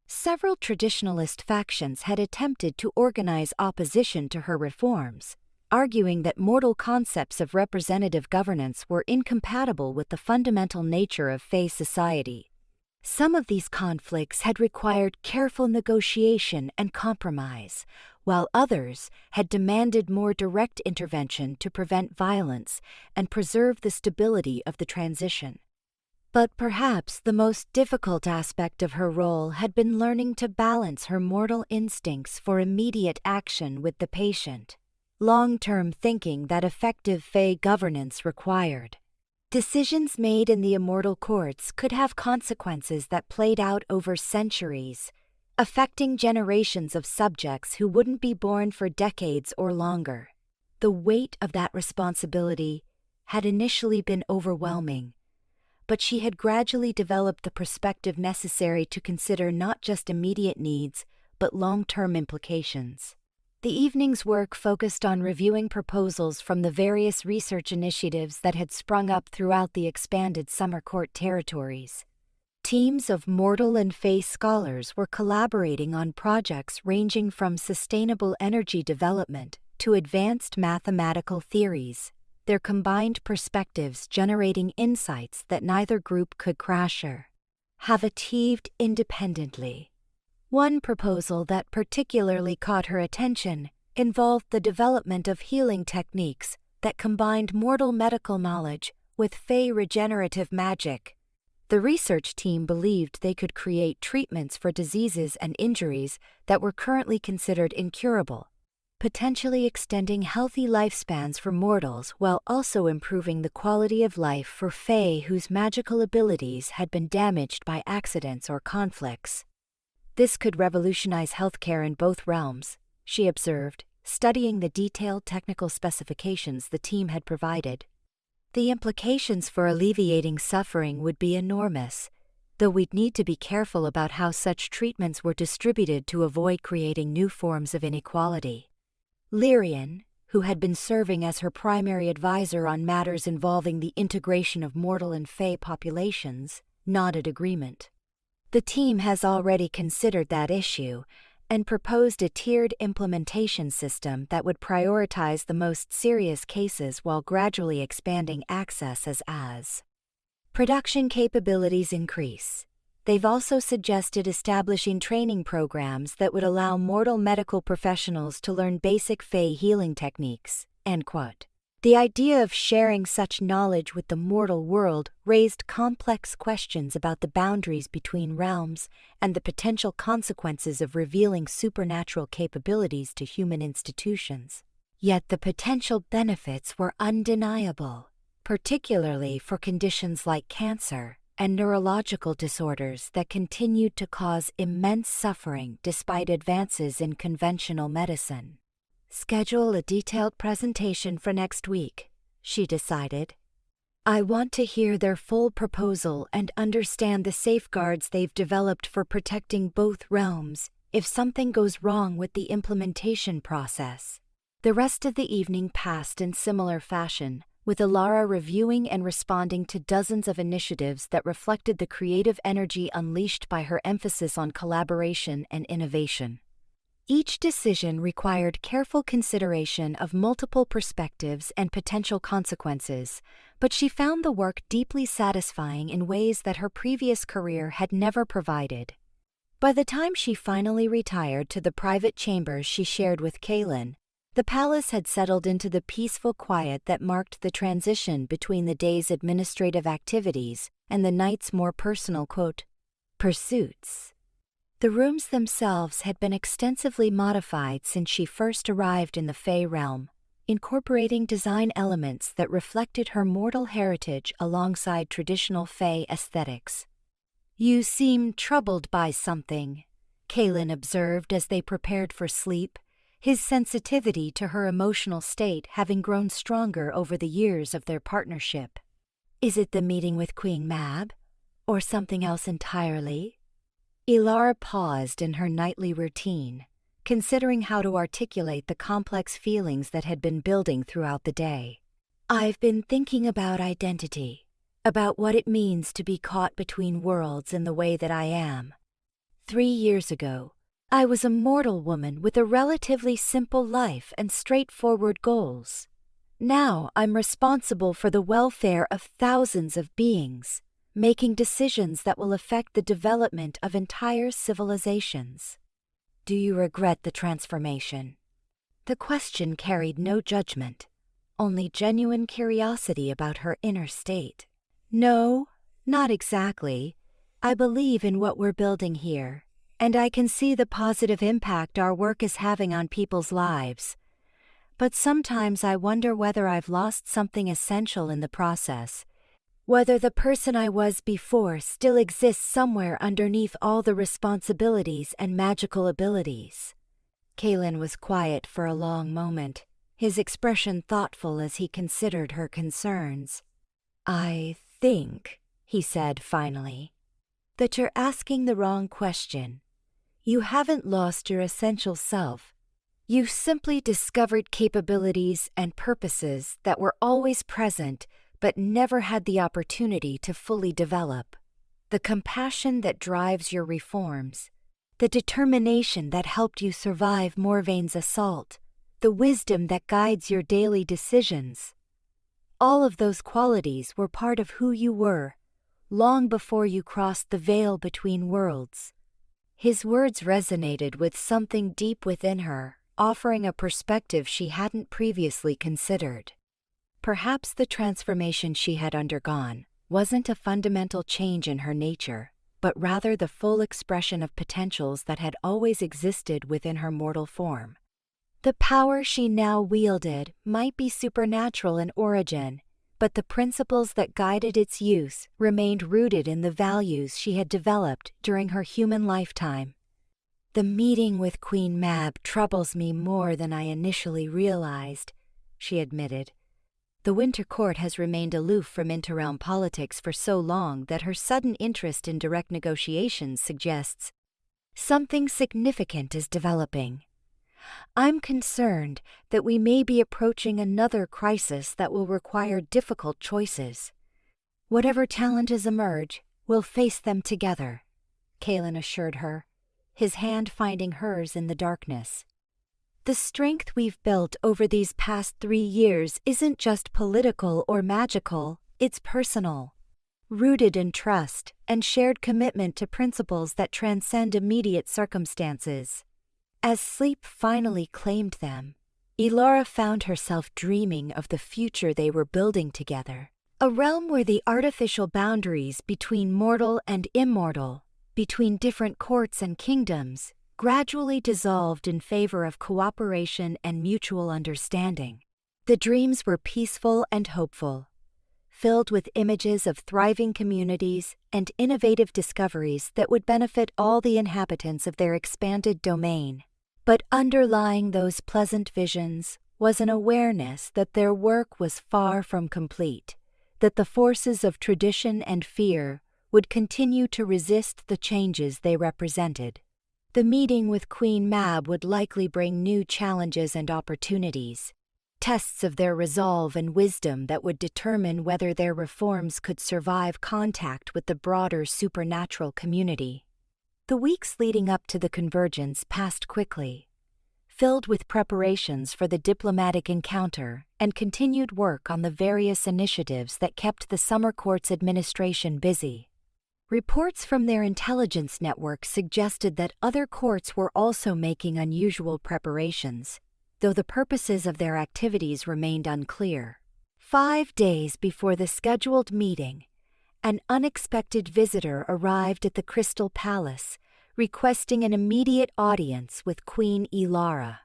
Several traditionalist factions had attempted to organize opposition to her reforms, arguing that mortal concepts of representative governance were incompatible with the fundamental nature of Fae society. Some of these conflicts had required careful negotiation and compromise, while others had demanded more direct intervention to prevent violence and preserve the stability of the transition. But perhaps the most difficult aspect of her role had been learning to balance her mortal instincts for immediate action with the patient, long-term thinking that effective Fae governance required. Decisions made in the immortal courts could have consequences that played out over centuries, affecting generations of subjects who wouldn't be born for decades or longer. The weight of that responsibility had initially been overwhelming, but she had gradually developed the perspective necessary to consider not just immediate needs, but long-term implications. The evening's work focused on reviewing proposals from the various research initiatives that had sprung up throughout the expanded Summer Court territories. Teams of mortal and Fae scholars were collaborating on projects ranging from sustainable energy development to advanced mathematical theories. their combined perspectives generating insights that neither group could crash or have achieved independently. One proposal that particularly caught her attention involved the development of healing techniques that combined mortal medical knowledge with Fey regenerative magic. The research team believed they could create treatments for diseases and injuries that were currently considered incurable, potentially extending healthy lifespans for mortals while also improving the quality of life for Fey whose magical abilities had been damaged by accidents or conflicts. This could revolutionize healthcare in both realms, she observed, studying the detailed technical specifications the team had provided. The implications for alleviating suffering would be enormous, though we'd need to be careful about how such treatments were distributed to avoid creating new forms of inequality. Lyrian, who had been serving as her primary advisor on matters involving the integration of mortal and Fey populations, nodded agreement. The team has already considered that issue and proposed a tiered implementation system that would prioritize the most serious cases while gradually expanding access as production capabilities increase. They've also suggested establishing training programs that would allow mortal medical professionals to learn basic Fey healing techniques. End quote. The idea of sharing such knowledge with the mortal world raised complex questions about the boundaries between realms and the potential consequences of revealing supernatural capabilities to human institutions. Yet the potential benefits were undeniable, particularly for conditions like cancer and neurological disorders that continued to cause immense suffering despite advances in conventional medicine. Schedule a detailed presentation for next week, she decided. I want to hear their full proposal and understand the safeguards they've developed for protecting both realms if something goes wrong with the implementation process. The rest of the evening passed in similar fashion, with Elara reviewing and responding to dozens of initiatives that reflected the creative energy unleashed by her emphasis on collaboration and innovation. Each decision required careful consideration of multiple perspectives and potential consequences, but she found the work deeply satisfying in ways that her previous career had never provided. By the time she finally retired to the private chambers she shared with Kaylin, the palace had settled into the peaceful quiet that marked the transition between the day's administrative activities and the night's more personal, pursuits. The rooms themselves had been extensively modified since she first arrived in the Fey realm, incorporating design elements that reflected her mortal heritage alongside traditional Fey aesthetics. You seem troubled by something, Kaylin observed as they prepared for sleep, his sensitivity to her emotional state having grown stronger over the years of their partnership. Is it the meeting with Queen Mab, or something else entirely? Elara paused in her nightly routine, considering how to articulate the complex feelings that had been building throughout the day. I've been thinking about identity, about what it means to be caught between worlds in the way that I am. 3 years ago, I was a mortal woman with a relatively simple life and straightforward goals. Now I'm responsible for the welfare of thousands of beings, making decisions that will affect the development of entire civilizations. Do you regret the transformation? The question carried no judgment, only genuine curiosity about her inner state. No, not exactly. I believe in what we're building here, and I can see the positive impact our work is having on people's lives. But sometimes I wonder whether I've lost something essential in the process. Whether the person I was before still exists somewhere underneath all the responsibilities and magical abilities. Kaylin was quiet for a long moment, his expression thoughtful as he considered her concerns. I think, he said finally, that you're asking the wrong question. You haven't lost your essential self. You've simply discovered capabilities and purposes that were always present but never had the opportunity to fully develop. The compassion that drives your reforms, the determination that helped you survive Morvaine's assault, the wisdom that guides your daily decisions. All of those qualities were part of who you were, long before you crossed the veil between worlds. His words resonated with something deep within her, offering a perspective she hadn't previously considered. Perhaps the transformation she had undergone wasn't a fundamental change in her nature, but rather the full expression of potentials that had always existed within her mortal form. The power she now wielded might be supernatural in origin, but the principles that guided its use remained rooted in the values she had developed during her human lifetime. "The meeting with Queen Mab troubles me more than I initially realized," she admitted. "The Winter Court has remained aloof from interrealm politics for so long that her sudden interest in direct negotiations suggests something significant is developing. I'm concerned that we may be approaching another crisis that will require difficult choices. Whatever challenges emerge, we'll face them together," Kalen assured her, his hand finding hers in the darkness. "The strength we've built over these past 3 years isn't just political or magical, it's personal. Rooted in trust and shared commitment to principles that transcend immediate circumstances." As sleep finally claimed them, Elara found herself dreaming of the future they were building together. A realm where the artificial boundaries between mortal and immortal, between different courts and kingdoms, gradually dissolved in favor of cooperation and mutual understanding. The dreams were peaceful and hopeful, filled with images of thriving communities and innovative discoveries that would benefit all the inhabitants of their expanded domain. But underlying those pleasant visions was an awareness that their work was far from complete, that the forces of tradition and fear would continue to resist the changes they represented. The meeting with Queen Mab would likely bring new challenges and opportunities, tests of their resolve and wisdom that would determine whether their reforms could survive contact with the broader supernatural community. The weeks leading up to the convergence passed quickly, filled with preparations for the diplomatic encounter and continued work on the various initiatives that kept the Summer Court's administration busy. Reports from their intelligence network suggested that other courts were also making unusual preparations, though the purposes of their activities remained unclear. 5 days before the scheduled meeting, an unexpected visitor arrived at the Crystal Palace, requesting an immediate audience with Queen Elara.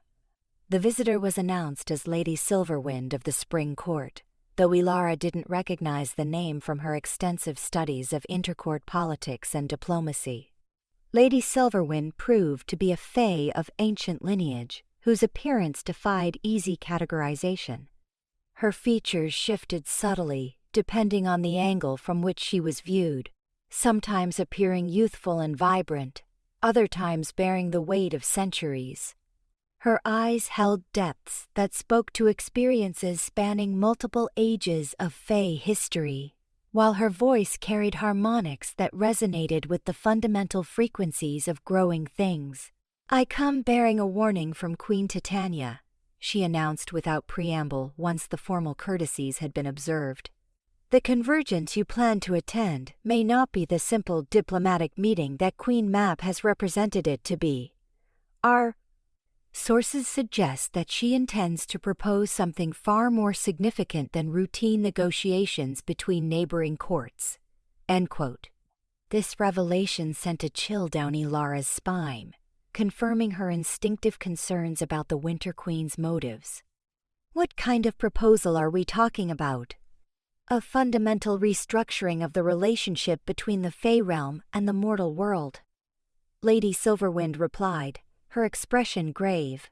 The visitor was announced as Lady Silverwind of the Spring Court, though Elara didn't recognize the name from her extensive studies of intercourt politics and diplomacy. Lady Silverwind proved to be a fae of ancient lineage, whose appearance defied easy categorization. Her features shifted subtly, depending on the angle from which she was viewed, sometimes appearing youthful and vibrant, other times bearing the weight of centuries. Her eyes held depths that spoke to experiences spanning multiple ages of fae history, while her voice carried harmonics that resonated with the fundamental frequencies of growing things. "I come bearing a warning from Queen Titania," she announced without preamble once the formal courtesies had been observed. "The convergence you plan to attend may not be the simple diplomatic meeting that Queen Mab has represented it to be. Our sources suggest that she intends to propose something far more significant than routine negotiations between neighboring courts." End quote. This revelation sent a chill down Elara's spine, confirming her instinctive concerns about the Winter Queen's motives. "What kind of proposal are we talking about?" "A fundamental restructuring of the relationship between the Fae realm and the mortal world," Lady Silverwind replied, her expression grave.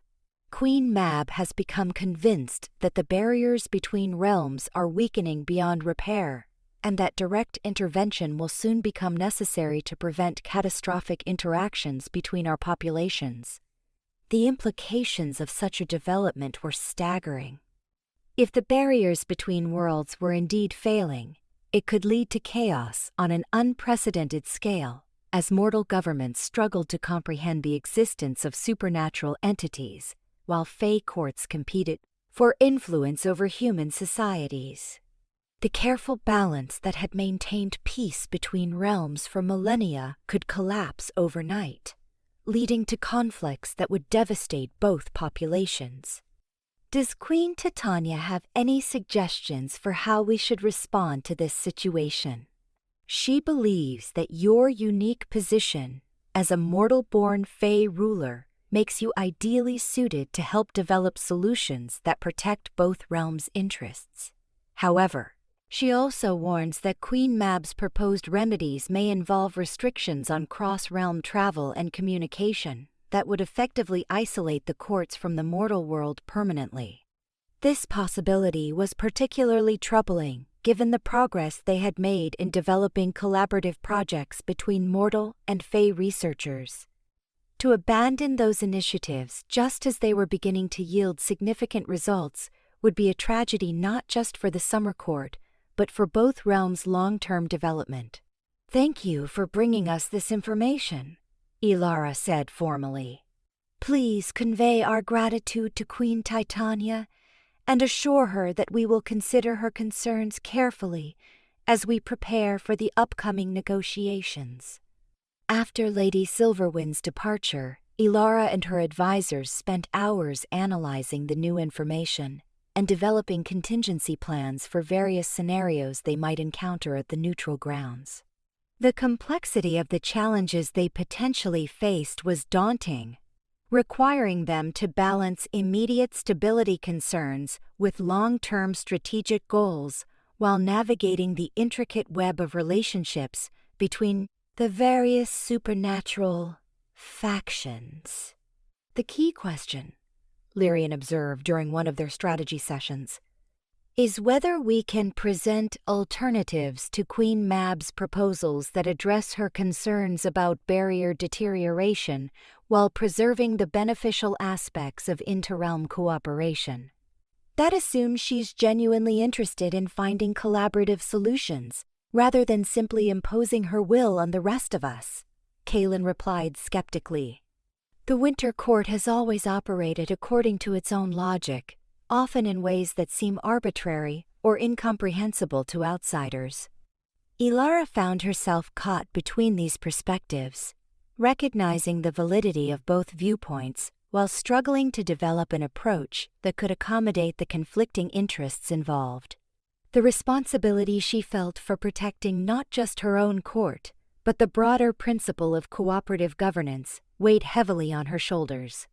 "Queen Mab has become convinced that the barriers between realms are weakening beyond repair, and that direct intervention will soon become necessary to prevent catastrophic interactions between our populations." The implications of such a development were staggering. If the barriers between worlds were indeed failing, it could lead to chaos on an unprecedented scale, as mortal governments struggled to comprehend the existence of supernatural entities, while Fae courts competed for influence over human societies. The careful balance that had maintained peace between realms for millennia could collapse overnight, leading to conflicts that would devastate both populations. Does Queen Titania have any suggestions for how we should respond to this situation? She believes that your unique position as a mortal-born Fae ruler makes you ideally suited to help develop solutions that protect both realms' interests. However, she also warns that Queen Mab's proposed remedies may involve restrictions on cross-realm travel and communication that would effectively isolate the courts from the mortal world permanently. This possibility was particularly troubling given the progress they had made in developing collaborative projects between mortal and Fae researchers. To abandon those initiatives just as they were beginning to yield significant results would be a tragedy not just for the Summer Court, but for both realms' long-term development. "Thank you for bringing us this information," Elara said formally. "Please convey our gratitude to Queen Titania and assure her that we will consider her concerns carefully as we prepare for the upcoming negotiations." After Lady Silverwind's departure, Elara and her advisors spent hours analyzing the new information and developing contingency plans for various scenarios they might encounter at the neutral grounds. The complexity of the challenges they potentially faced was daunting, requiring them to balance immediate stability concerns with long-term strategic goals while navigating the intricate web of relationships between the various supernatural factions. "The key question," Lyrian observed during one of their strategy sessions, "is whether we can present alternatives to Queen Mab's proposals that address her concerns about barrier deterioration while preserving the beneficial aspects of interrealm cooperation. That assumes she's genuinely interested in finding collaborative solutions, rather than simply imposing her will on the rest of us," Kaelin replied skeptically. "The Winter Court has always operated according to its own logic, often in ways that seem arbitrary or incomprehensible to outsiders." Elara found herself caught between these perspectives, recognizing the validity of both viewpoints while struggling to develop an approach that could accommodate the conflicting interests involved. The responsibility she felt for protecting not just her own court, but the broader principle of cooperative governance weighed heavily on her shoulders.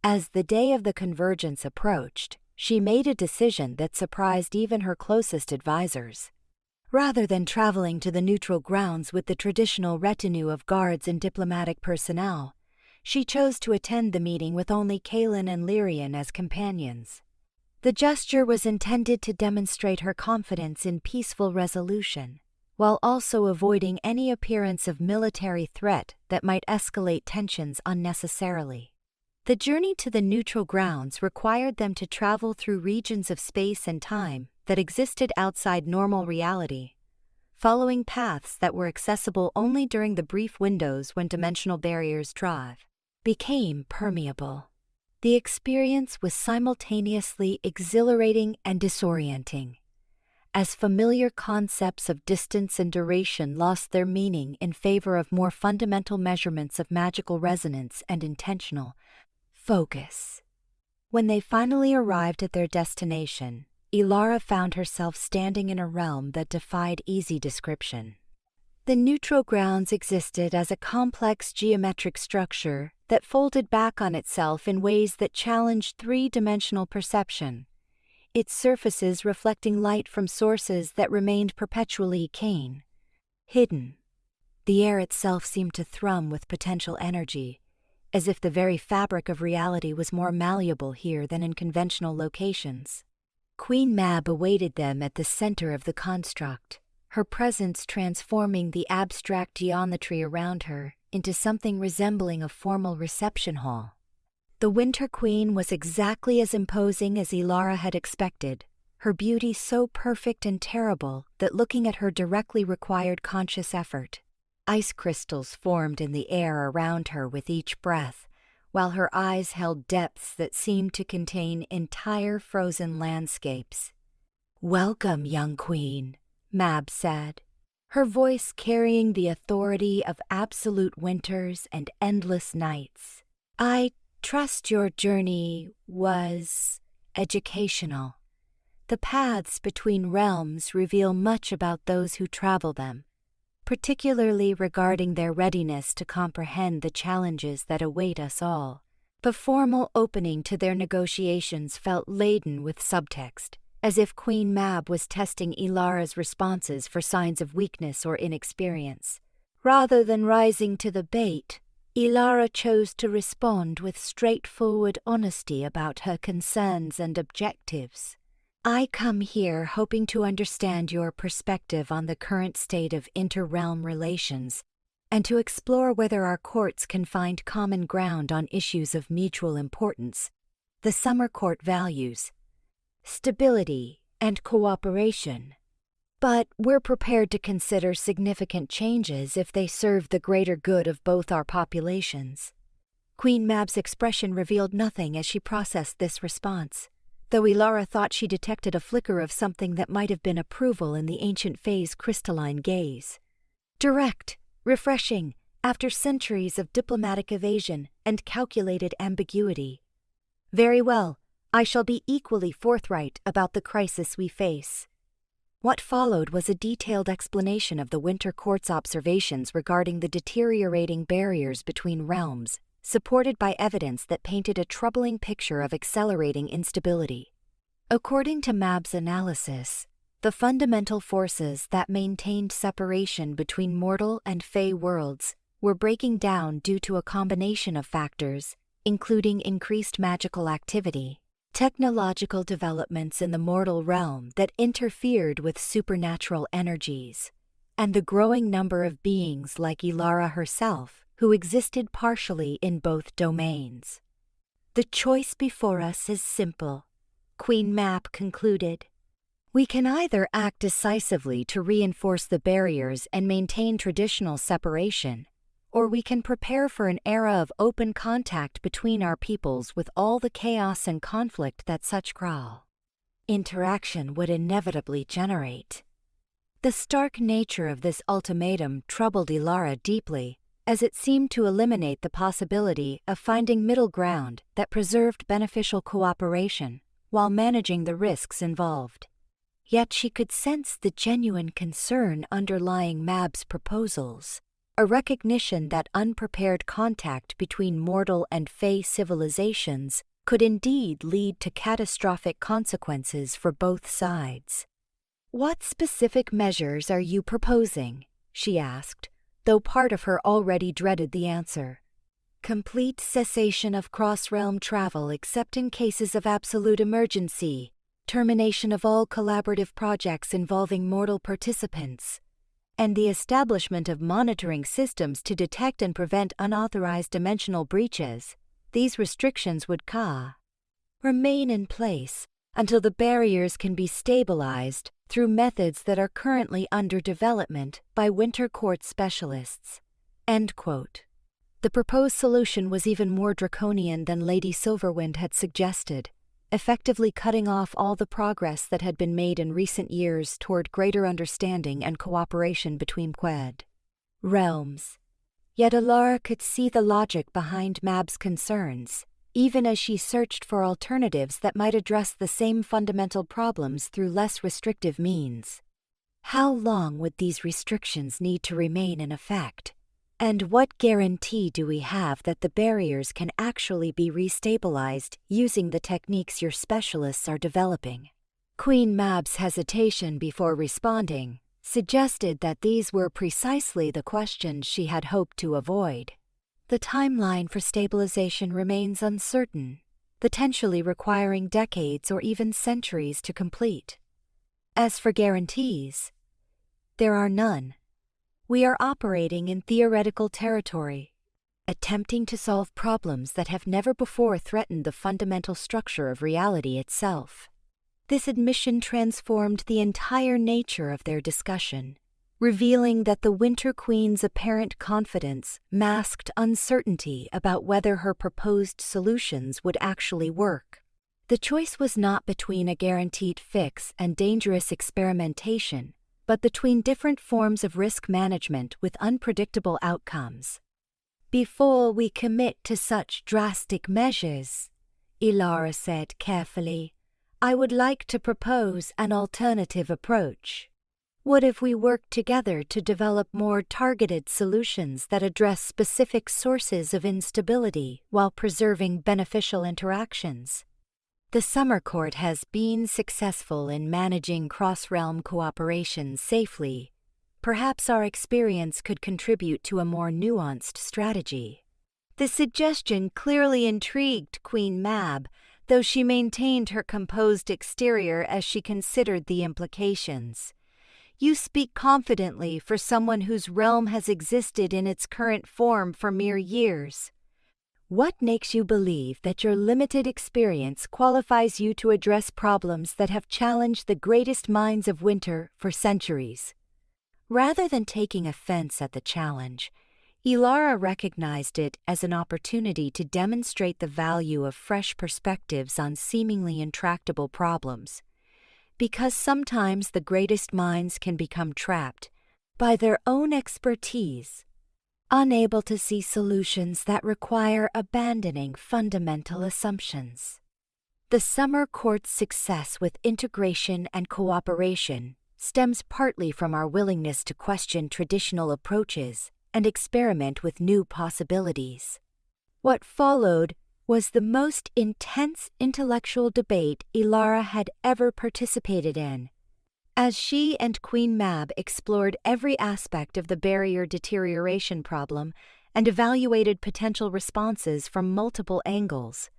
As the day of the convergence approached, she made a decision that surprised even her closest advisors. Rather than traveling to the neutral grounds with the traditional retinue of guards and diplomatic personnel, she chose to attend the meeting with only Kaelin and Lyrian as companions. The gesture was intended to demonstrate her confidence in peaceful resolution, while also avoiding any appearance of military threat that might escalate tensions unnecessarily. The journey to the neutral grounds required them to travel through regions of space and time that existed outside normal reality, following paths that were accessible only during the brief windows when dimensional barriers became permeable. The experience was simultaneously exhilarating and disorienting, as familiar concepts of distance and duration lost their meaning in favor of more fundamental measurements of magical resonance and intentional focus. When they finally arrived at their destination, Elara found herself standing in a realm that defied easy description. The neutral grounds existed as a complex geometric structure that folded back on itself in ways that challenged three-dimensional perception, its surfaces reflecting light from sources that remained perpetually hidden. The air itself seemed to thrum with potential energy, as if the very fabric of reality was more malleable here than in conventional locations. Queen Mab awaited them at the center of the construct, her presence transforming the abstract geometry around her into something resembling a formal reception hall. The Winter Queen was exactly as imposing as Elara had expected, her beauty so perfect and terrible that looking at her directly required conscious effort. Ice crystals formed in the air around her with each breath, while her eyes held depths that seemed to contain entire frozen landscapes. "Welcome, young queen," Mab said, her voice carrying the authority of absolute winters and endless nights. "I trust your journey was educational. The paths between realms reveal much about those who travel them, particularly regarding their readiness to comprehend the challenges that await us all." The formal opening to their negotiations felt laden with subtext, as if Queen Mab was testing Elara's responses for signs of weakness or inexperience. Rather than rising to the bait, Elara chose to respond with straightforward honesty about her concerns and objectives. "I come here hoping to understand your perspective on the current state of inter-realm relations, and to explore whether our courts can find common ground on issues of mutual importance. The Summer Court values stability and cooperation, but we're prepared to consider significant changes if they serve the greater good of both our populations." Queen Mab's expression revealed nothing as she processed this response, though Elara thought she detected a flicker of something that might have been approval in the ancient Fae's crystalline gaze. Direct, refreshing, after centuries of diplomatic evasion and calculated ambiguity. "Very well, I shall be equally forthright about the crisis we face." What followed was a detailed explanation of the Winter Court's observations regarding the deteriorating barriers between realms, supported by evidence that painted a troubling picture of accelerating instability. According to Mab's analysis, the fundamental forces that maintained separation between mortal and Fae worlds were breaking down due to a combination of factors, including increased magical activity, technological developments in the mortal realm that interfered with supernatural energies, and the growing number of beings like Elara herself who existed partially in both domains. "The choice before us is simple," Queen Mab concluded. "We can either act decisively to reinforce the barriers and maintain traditional separation, or we can prepare for an era of open contact between our peoples with all the chaos and conflict that such interaction would inevitably generate." The stark nature of this ultimatum troubled Elara deeply, as it seemed to eliminate the possibility of finding middle ground that preserved beneficial cooperation while managing the risks involved. Yet she could sense the genuine concern underlying Mab's proposals, a recognition that unprepared contact between mortal and Fae civilizations could indeed lead to catastrophic consequences for both sides. "What specific measures are you proposing?" she asked, though part of her already dreaded the answer. "Complete cessation of cross-realm travel except in cases of absolute emergency, termination of all collaborative projects involving mortal participants, and the establishment of monitoring systems to detect and prevent unauthorized dimensional breaches." These restrictions would remain in place until the barriers can be stabilized through methods that are currently under development by Winter Court specialists. End quote. The proposed solution was even more draconian than Lady Silverwind had suggested, effectively cutting off all the progress that had been made in recent years toward greater understanding and cooperation between realms. Yet Elara could see the logic behind Mab's concerns, even as she searched for alternatives that might address the same fundamental problems through less restrictive means. How long would these restrictions need to remain in effect? And what guarantee do we have that the barriers can actually be restabilized using the techniques your specialists are developing? Queen Mab's hesitation before responding suggested that these were precisely the questions she had hoped to avoid. The timeline for stabilization remains uncertain, potentially requiring decades or even centuries to complete. As for guarantees, there are none. We are operating in theoretical territory, attempting to solve problems that have never before threatened the fundamental structure of reality itself. This admission transformed the entire nature of their discussion, revealing that the Winter Queen's apparent confidence masked uncertainty about whether her proposed solutions would actually work. The choice was not between a guaranteed fix and dangerous experimentation, but between different forms of risk management with unpredictable outcomes. "Before we commit to such drastic measures," Elara said carefully, "I would like to propose an alternative approach. What if we work together to develop more targeted solutions that address specific sources of instability while preserving beneficial interactions?" The Summer Court has been successful in managing cross-realm cooperation safely. Perhaps our experience could contribute to a more nuanced strategy. The suggestion clearly intrigued Queen Mab, though she maintained her composed exterior as she considered the implications. "You speak confidently for someone whose realm has existed in its current form for mere years. What makes you believe that your limited experience qualifies you to address problems that have challenged the greatest minds of winter for centuries?" Rather than taking offense at the challenge, Elara recognized it as an opportunity to demonstrate the value of fresh perspectives on seemingly intractable problems. Because sometimes the greatest minds can become trapped by their own expertise, unable to see solutions that require abandoning fundamental assumptions. The Summer Court's success with integration and cooperation stems partly from our willingness to question traditional approaches and experiment with new possibilities. What followed was the most intense intellectual debate Elara had ever participated in. As she and Queen Mab explored every aspect of the barrier deterioration problem and evaluated potential responses from multiple angles,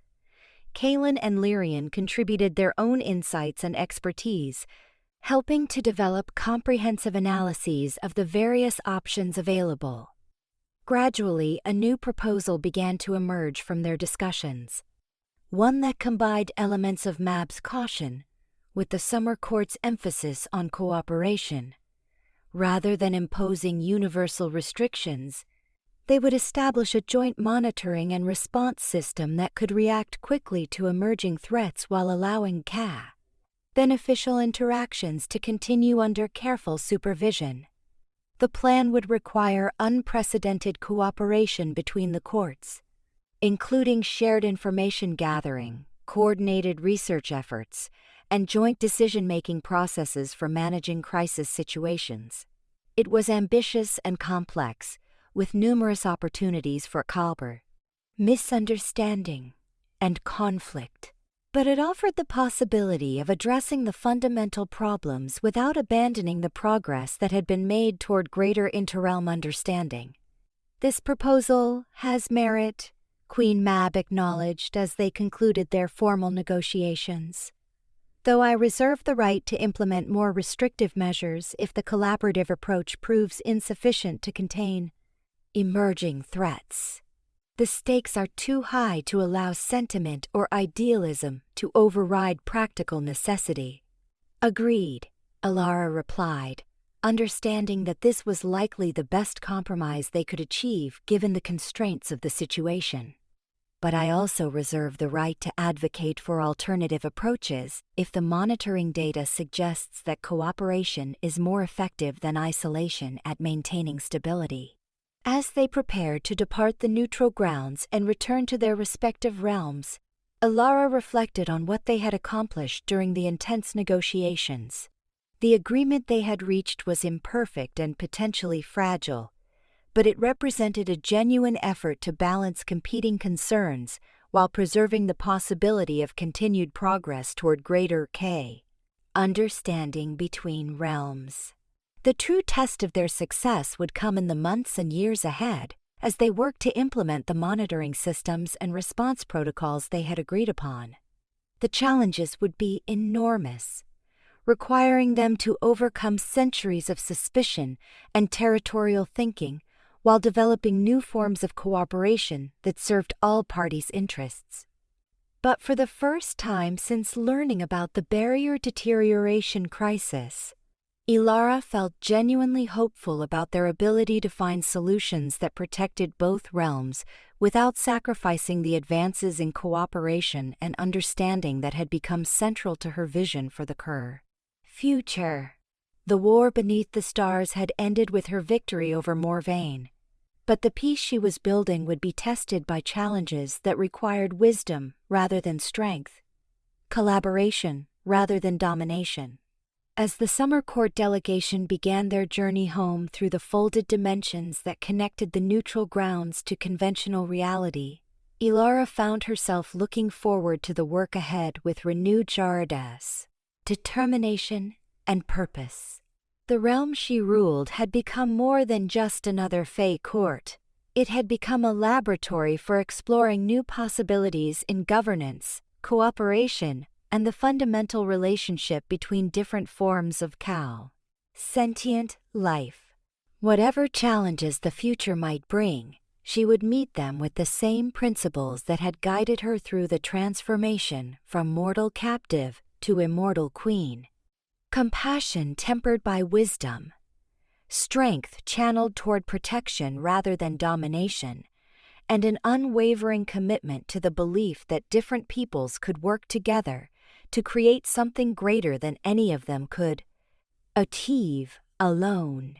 Kaelin and Lyrian contributed their own insights and expertise, helping to develop comprehensive analyses of the various options available. Gradually, a new proposal began to emerge from their discussions, one that combined elements of Mab's caution with the Summer Court's emphasis on cooperation. Rather than imposing universal restrictions, they would establish a joint monitoring and response system that could react quickly to emerging threats while allowing beneficial interactions to continue under careful supervision. The plan would require unprecedented cooperation between the courts, including shared information gathering, coordinated research efforts, and joint decision-making processes for managing crisis situations. It was ambitious and complex, with numerous opportunities for misunderstanding, and conflict. But it offered the possibility of addressing the fundamental problems without abandoning the progress that had been made toward greater interrealm understanding. "This proposal has merit," Queen Mab acknowledged as they concluded their formal negotiations, "though I reserve the right to implement more restrictive measures if the collaborative approach proves insufficient to contain emerging threats. The stakes are too high to allow sentiment or idealism to override practical necessity." "Agreed," Elara replied, understanding that this was likely the best compromise they could achieve given the constraints of the situation. "But I also reserve the right to advocate for alternative approaches if the monitoring data suggests that cooperation is more effective than isolation at maintaining stability." As they prepared to depart the neutral grounds and return to their respective realms, Elara reflected on what they had accomplished during the intense negotiations. The agreement they had reached was imperfect and potentially fragile, but it represented a genuine effort to balance competing concerns while preserving the possibility of continued progress toward greater understanding between realms. The true test of their success would come in the months and years ahead as they worked to implement the monitoring systems and response protocols they had agreed upon. The challenges would be enormous, requiring them to overcome centuries of suspicion and territorial thinking while developing new forms of cooperation that served all parties' interests. But for the first time since learning about the barrier deterioration crisis, Elara felt genuinely hopeful about their ability to find solutions that protected both realms without sacrificing the advances in cooperation and understanding that had become central to her vision for the future. The war beneath the stars had ended with her victory over Morvaine, but the peace she was building would be tested by challenges that required wisdom rather than strength, collaboration rather than domination. As the summer court delegation began their journey home through the folded dimensions that connected the neutral grounds to conventional reality, Elara found herself looking forward to the work ahead with renewed determination and purpose. The realm she ruled had become more than just another Fey court. It had become a laboratory for exploring new possibilities in governance, cooperation, and the fundamental relationship between different forms of sentient life. Whatever challenges the future might bring, she would meet them with the same principles that had guided her through the transformation from mortal captive to immortal queen. Compassion tempered by wisdom, strength channeled toward protection rather than domination, and an unwavering commitment to the belief that different peoples could work together to create something greater than any of them could achieve alone.